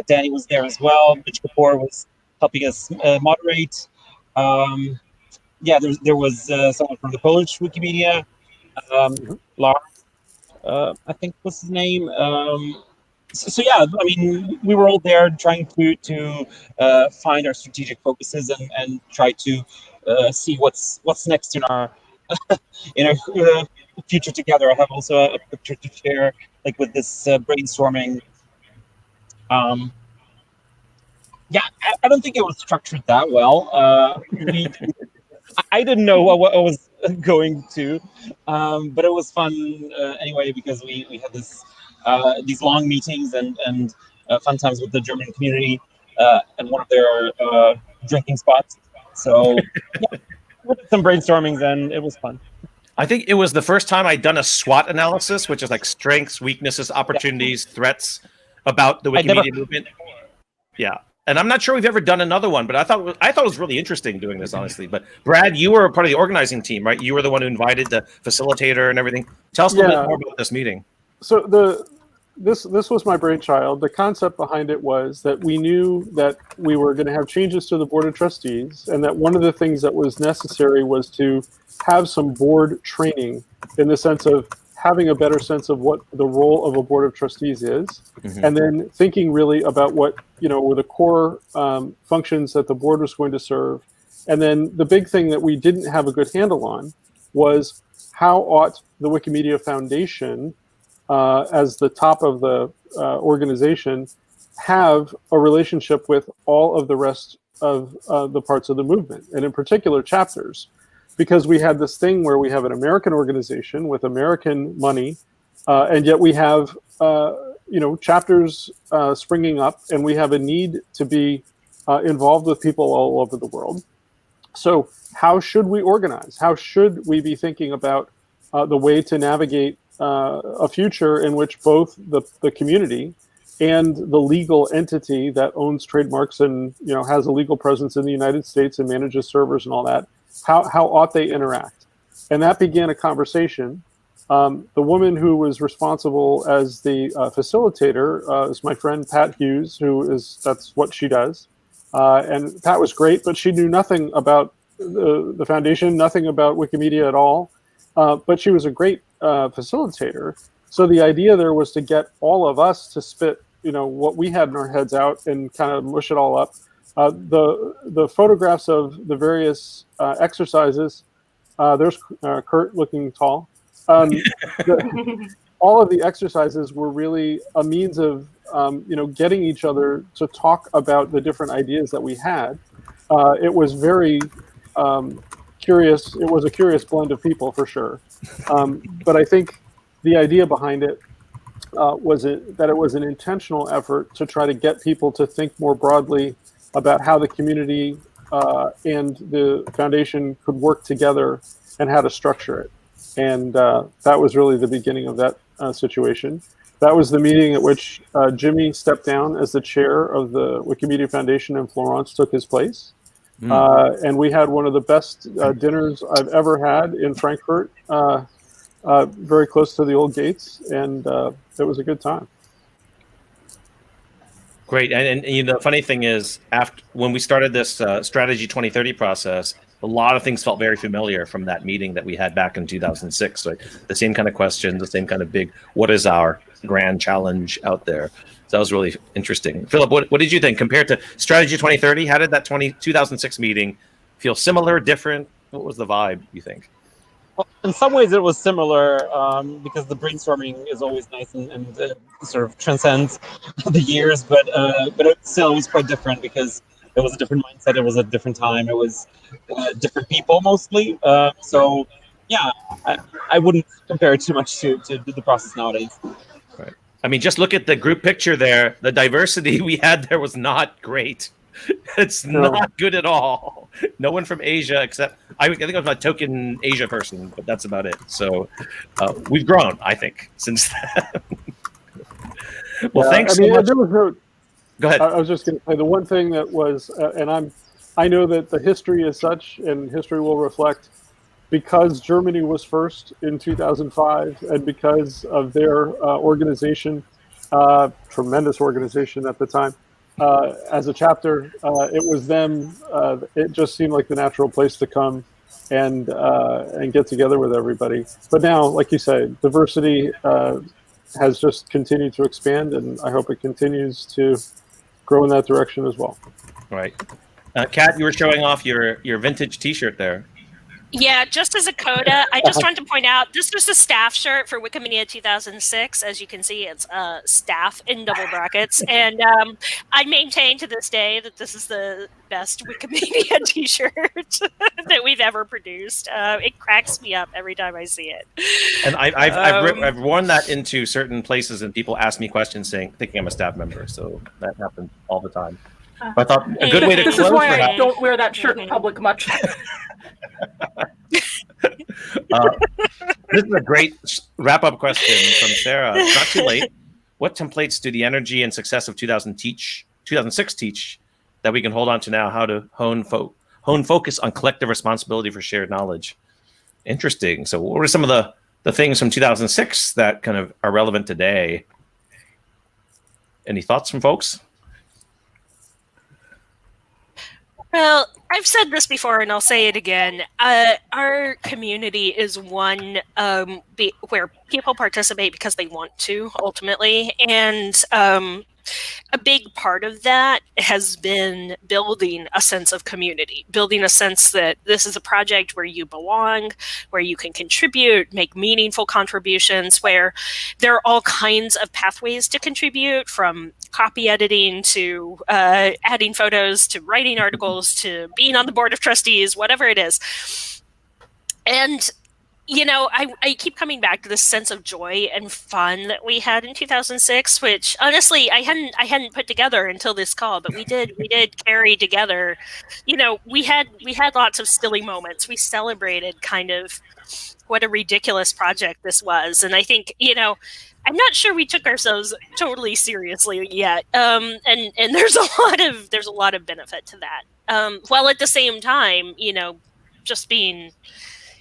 Speaker 8: Danny was there as well. Mitch Kapoor was helping us moderate. There was someone from the Polish Wikimedia, Lars, I think was his name. I mean, we were all there trying to find our strategic focuses and try to see what's next in our future together. I have also a picture to share, like with this brainstorming. I don't think it was structured that well. I didn't know what I was going to, but it was fun anyway, because we had these long meetings and fun times with the German community at one of their drinking spots. So we did some brainstormings and it was fun.
Speaker 1: I think it was the first time I'd done a SWOT analysis, which is like strengths, weaknesses, opportunities, threats about the Wikimedia movement. Yeah. And I'm not sure we've ever done another one, but I thought it was really interesting doing this, honestly. But Brad, you were a part of the organizing team, right? You were the one who invited the facilitator and everything. Tell us a little bit more about this meeting.
Speaker 5: So this was my brainchild. The concept behind it was that we knew that we were going to have changes to the Board of Trustees, and that one of the things that was necessary was to have some board training, in the sense of having a better sense of what the role of a Board of Trustees is, mm-hmm. and then thinking really about what were the core functions that the board was going to serve. And then the big thing that we didn't have a good handle on was how ought the Wikimedia Foundation, as the top of the organization, have a relationship with all of the rest of the parts of the movement, and in particular chapters. Because we had this thing where we have an American organization with American money, and yet we have chapters springing up, and we have a need to be involved with people all over the world. So how should we organize? How should we be thinking about the way to navigate a future in which both the community and the legal entity that owns trademarks and has a legal presence in the United States and manages servers and all that, how ought they interact? And that began a conversation. The woman who was responsible as the facilitator is my friend Pat Hughes, that's what she does. And Pat was great, but she knew nothing about the foundation, nothing about Wikimedia at all. But she was a great facilitator. So the idea there was to get all of us to spit, what we had in our heads out and kind of mush it all up. The photographs of the various exercises, there's Kurt looking tall. All of the exercises were really a means of, getting each other to talk about the different ideas that we had. It was very curious. It was a curious blend of people for sure. But I think the idea behind it was that it was an intentional effort to try to get people to think more broadly about how the community and the foundation could work together and how to structure it. And that was really the beginning of that situation. That was the meeting at which Jimmy stepped down as the chair of the Wikimedia Foundation, and Florence took his place. And we had one of the best dinners I've ever had in Frankfurt, very close to the old gates, and it was a good time.
Speaker 1: Great. And you know, the funny thing is, when we started this Strategy 2030 process, a lot of things felt very familiar from that meeting that we had back in 2006. So the same kind of questions, the same kind of big, what is our grand challenge out there? So that was really interesting. Philip, what did you think compared to Strategy 2030? How did that 2006 meeting feel? Similar, different? What was the vibe, you think?
Speaker 8: Well, in some ways, it was similar because the brainstorming is always nice and sort of transcends the years. But it still was quite different because it was a different mindset. It was a different time. It was different people mostly. So yeah, I wouldn't compare it too much to the process nowadays.
Speaker 1: Right. I mean, just look at the group picture there. The diversity we had there was not great. It's not good at all. No one from Asia except I think I was my token Asia person, but that's about it. So we've grown, I think, since then. Well, thanks so much. Go ahead.
Speaker 5: I was just going to say the one thing that was, I know that the history is such, and history will reflect, because Germany was first in 2005, and because of their organization, tremendous organization at the time. As a chapter, it was them. It just seemed like the natural place to come and get together with everybody. But now, like you say, diversity has just continued to expand, and I hope it continues to grow in that direction as well.
Speaker 1: Right. Kat, you were showing off your vintage T-shirt there.
Speaker 3: Yeah, just as a coda, I just wanted to point out this was a staff shirt for Wikimania 2006. As you can see, it's staff in double brackets. And I maintain to this day that this is the best Wikimania t-shirt that we've ever produced. It cracks me up every time I see it.
Speaker 1: And I've worn that into certain places, and people ask me questions thinking I'm a staff member. So that happens all the time. But I thought a good way to
Speaker 6: This
Speaker 1: close
Speaker 6: is why
Speaker 1: for
Speaker 6: I don't wear that shirt in public much.
Speaker 1: This is a great wrap-up question from Sarah. It's not too late. What templates do the energy and success of 2006 teach that we can hold on to now? How to hone focus on collective responsibility for shared knowledge? Interesting. So what were some of the things from 2006 that kind of are relevant today? Any thoughts from folks?
Speaker 3: Well, I've said this before, and I'll say it again. Our community is one where people participate because they want to, ultimately. And a big part of that has been building a sense of community, building a sense that this is a project where you belong, where you can contribute, make meaningful contributions, where there are all kinds of pathways to contribute, from copy editing to adding photos to writing articles to being on the board of trustees, whatever it is. And you know, I keep coming back to this sense of joy and fun that we had in 2006, which honestly I hadn't put together until this call, but we did carry together. You know, we had lots of silly moments. We celebrated kind of what a ridiculous project this was, and I think, you know, I'm not sure we took ourselves totally seriously yet. And there's a lot of benefit to that. While at the same time, you know, just being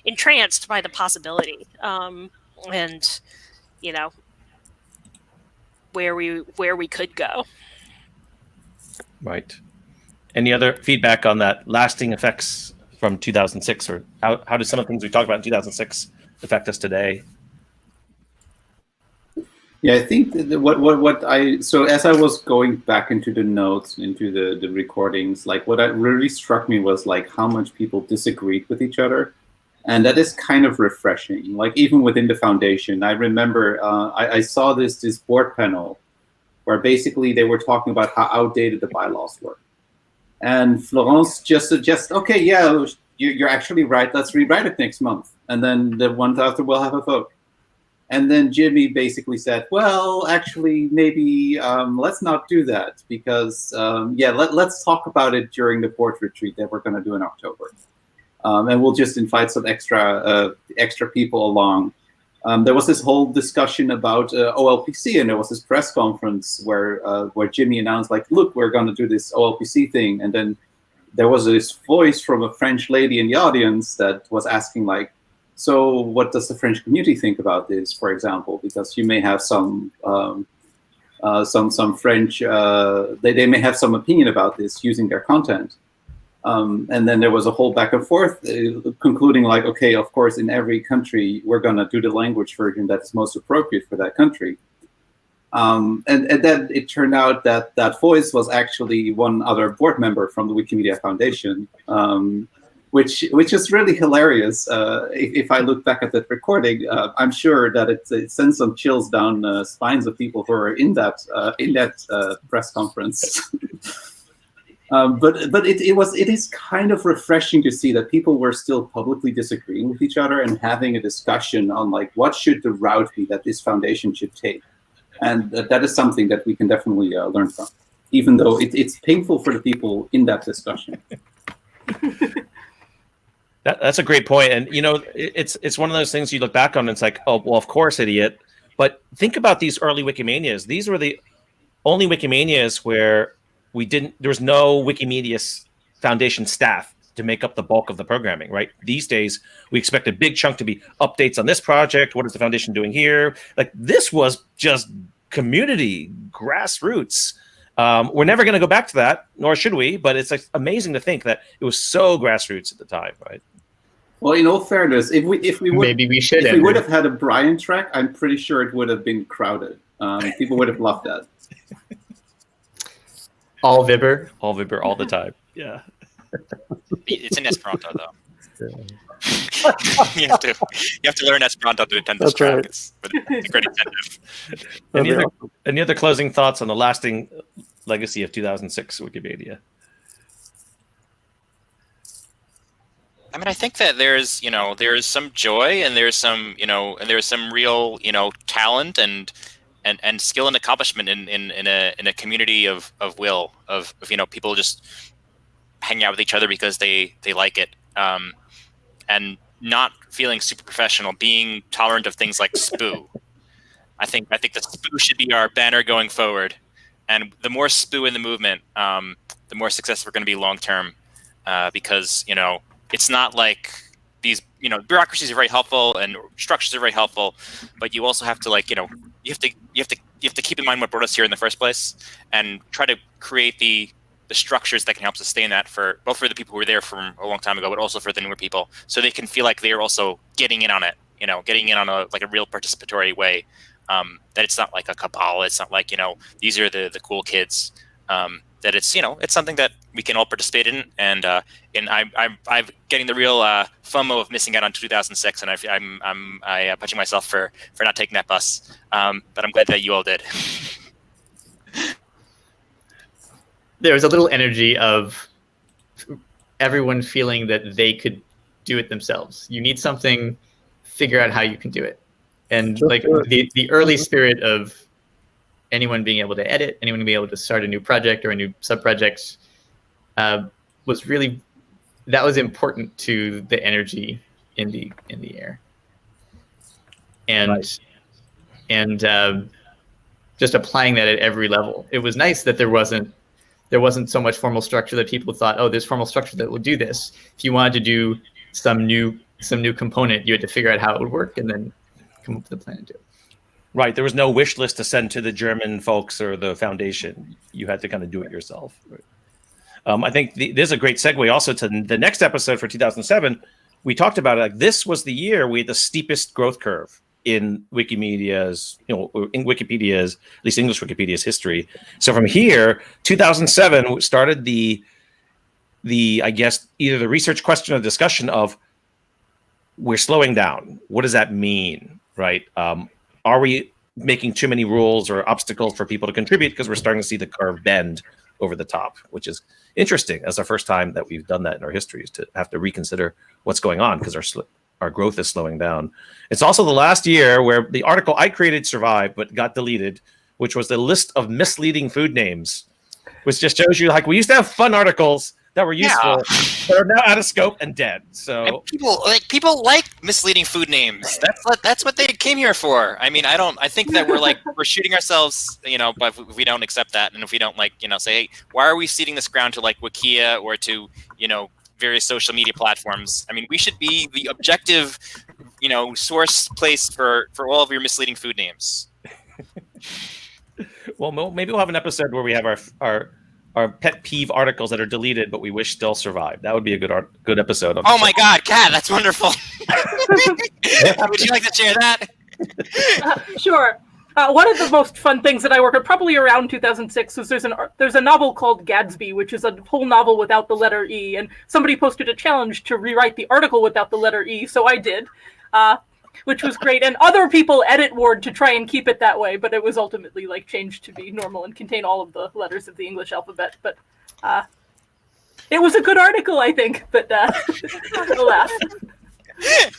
Speaker 3: entranced by the possibility, and you know, where we could go.
Speaker 1: Right. Any other feedback on that lasting effects from 2006, or how do some of the things we talked about in 2006 affect us today?
Speaker 9: Yeah, I think so as I was going back into the notes, into the recordings, like what really struck me was like how much people disagreed with each other. And that is kind of refreshing. Like even within the foundation, I remember I saw this board panel where basically they were talking about how outdated the bylaws were. And Florence just suggests, okay, yeah, you're actually right. Let's rewrite it next month. And then the one after we'll have a vote. And then Jimmy basically said, well, actually, maybe let's not do that because, let's talk about it during the board retreat that we're going to do in October. And we'll just invite some extra people along. There was this whole discussion about OLPC, and there was this press conference where Jimmy announced, like, look, we're going to do this OLPC thing. And then there was this voice from a French lady in the audience that was asking, like, so what does the French community think about this, for example? Because you may have some some French, they may have some opinion about this using their content. And then there was a whole back and forth concluding like, okay, of course, in every country, we're going to do the language version that's most appropriate for that country. And then it turned out that that voice was actually one other board member from the Wikimedia Foundation, which is really hilarious. If I look back at that recording, I'm sure that it sends some chills down spines of people who are in that press conference. But it is kind of refreshing to see that people were still publicly disagreeing with each other and having a discussion on like what should the route be that this foundation should take, and that is something that we can definitely learn from, even though it's painful for the people in that discussion.
Speaker 1: That's a great point, and it's one of those things you look back on and it's like, oh well, of course, idiot. But think about these early Wikimanias. These were the only Wikimanias where there was no Wikimedia Foundation staff to make up the bulk of the programming, right? These days, we expect a big chunk to be updates on this project. What is the foundation doing here? Like this was just community, grassroots. We're never going to go back to that, nor should we, but it's like amazing to think that it was so grassroots at the time, right?
Speaker 9: Well, in all fairness, if we would have had a Brian track, I'm pretty sure it would have been crowded. People would have loved that.
Speaker 4: All Vibber
Speaker 1: all the time. Yeah.
Speaker 2: It's in Esperanto though. you have to learn Esperanto to attend this track. Right. It's a great incentive.
Speaker 1: Any other closing thoughts on the lasting legacy of 2006 Wikipedia?
Speaker 2: I mean, I think that there's some joy and there's some real talent and skill and accomplishment in a community of will of people just hanging out with each other because they like it, and not feeling super professional, being tolerant of things like SPOO. I think that SPOO should be our banner going forward, and the more SPOO in the movement, the more successful we're going to be long term, because it's not like these bureaucracies are very helpful and structures are very helpful, but you also have to you have to keep in mind what brought us here in the first place and try to create the structures that can help sustain that for both for the people who were there from a long time ago, but also for the newer people, so they can feel like they're also getting in on it, getting in on a real participatory way. That it's not like a cabal. It's not like these are the cool kids. That it's it's something that we can all participate in, and I'm getting the real FOMO of missing out on 2006, and I'm punching myself for not taking that bus. But I'm glad that you all did.
Speaker 4: There was a little energy of everyone feeling that they could do it themselves. You need something, figure out how you can do it, and the early spirit of anyone being able to edit, anyone being able to start a new project or a new sub-project was important to the energy in the air. And just applying that at every level. It was nice that there wasn't so much formal structure that people thought, oh, there's formal structure that will do this. If you wanted to do some new component, you had to figure out how it would work and then come up with a plan to do it.
Speaker 1: Right. There was no wish list to send to the German folks or the foundation. You had to kind of do it yourself. I think there's a great segue also to the next episode for 2007. We talked about it. Like this was the year we had the steepest growth curve in Wikimedia's, in Wikipedia's, at least English Wikipedia's history. So from here, 2007 started the I guess either the research question or discussion of we're slowing down. What does that mean? Right. Are we making too many rules or obstacles for people to contribute? Because we're starting to see the curve bend over the top, which is interesting. As the first time that we've done that in our history is to have to reconsider what's going on because our growth is slowing down. It's also the last year where the article I created survived but got deleted, which was the list of misleading food names, which just shows you like we used to have fun articles that were useful, but are now out of scope and dead. So
Speaker 2: and people like misleading food names. That's what they came here for. I mean, I think that we're shooting ourselves, but if we don't accept that, and if we don't say, hey, why are we ceding this ground to Wikia or to various social media platforms? I mean, we should be the objective, source place for all of your misleading food names.
Speaker 1: Well, maybe we'll have an episode where we have our pet peeve articles that are deleted, but we wish still survive. That would be a good episode.
Speaker 2: Oh my God, Kat, that's wonderful. Would you like to share that?
Speaker 6: Sure. One of the most fun things that I worked on, probably around 2006, was there's a novel called Gadsby, which is a whole novel without the letter E, and somebody posted a challenge to rewrite the article without the letter E, so I did, which was great. And other people edit Word to try and keep it that way, but it was ultimately changed to be normal and contain all of the letters of the English alphabet. But it was a good article, I think. But alas.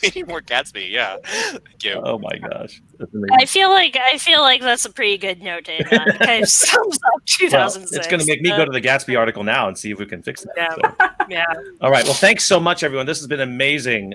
Speaker 2: We need more Gatsby. Yeah. Thank you.
Speaker 1: Oh my gosh.
Speaker 3: I feel like that's a pretty good note to end on. It kind of sums up 2006.
Speaker 1: Well, it's going to make me go to the Gatsby article now and see if we can fix that.
Speaker 3: Yeah.
Speaker 1: So.
Speaker 3: Yeah.
Speaker 1: All right. Well, thanks so much, everyone. This has been amazing.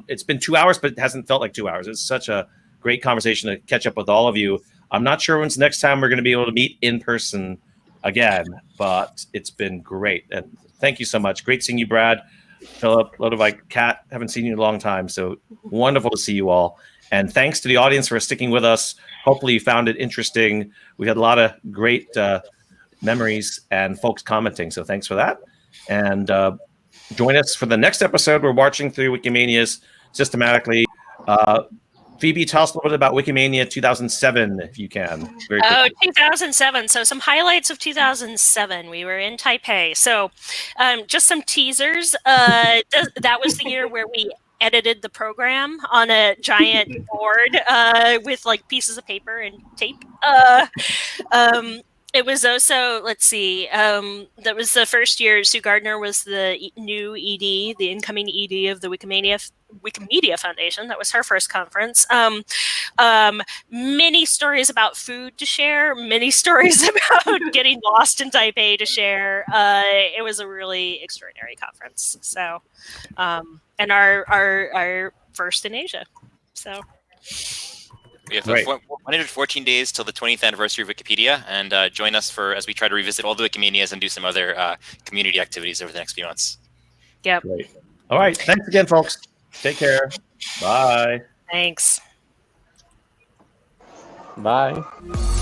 Speaker 1: It's been 2 hours, but it hasn't felt like 2 hours. It's such a great conversation to catch up with all of you. I'm not sure when's the next time we're going to be able to meet in person again, but it's been great. And thank you so much. Great seeing you, Brad, Philip, Lodovike, Kat. Haven't seen you in a long time. So wonderful to see you all. And thanks to the audience for sticking with us. Hopefully you found it interesting. We had a lot of great memories and folks commenting. So thanks for that. And join us for the next episode. We're marching through Wikimanias systematically. Phoebe, tell us a little bit about Wikimania 2007, if you can. Very quickly.
Speaker 3: 2007. So some highlights of 2007. We were in Taipei. So just some teasers. That was the year where we edited the program on a giant board with pieces of paper and tape. It was also, let's see, that was the first year Sue Gardner was the new ED, the incoming ED of the Wikimedia Foundation. That was her first conference. Many stories about food to share, many stories about getting lost in Taipei to share. It was a really extraordinary conference. So, and our first in Asia. So.
Speaker 2: We have 114 days till the 20th anniversary of Wikipedia, and join us as we try to revisit all the Wikimanias and do some other community activities over the next few months.
Speaker 3: Yep.
Speaker 1: Great. All right. Thanks again, folks. Take care. Bye.
Speaker 3: Thanks.
Speaker 8: Bye.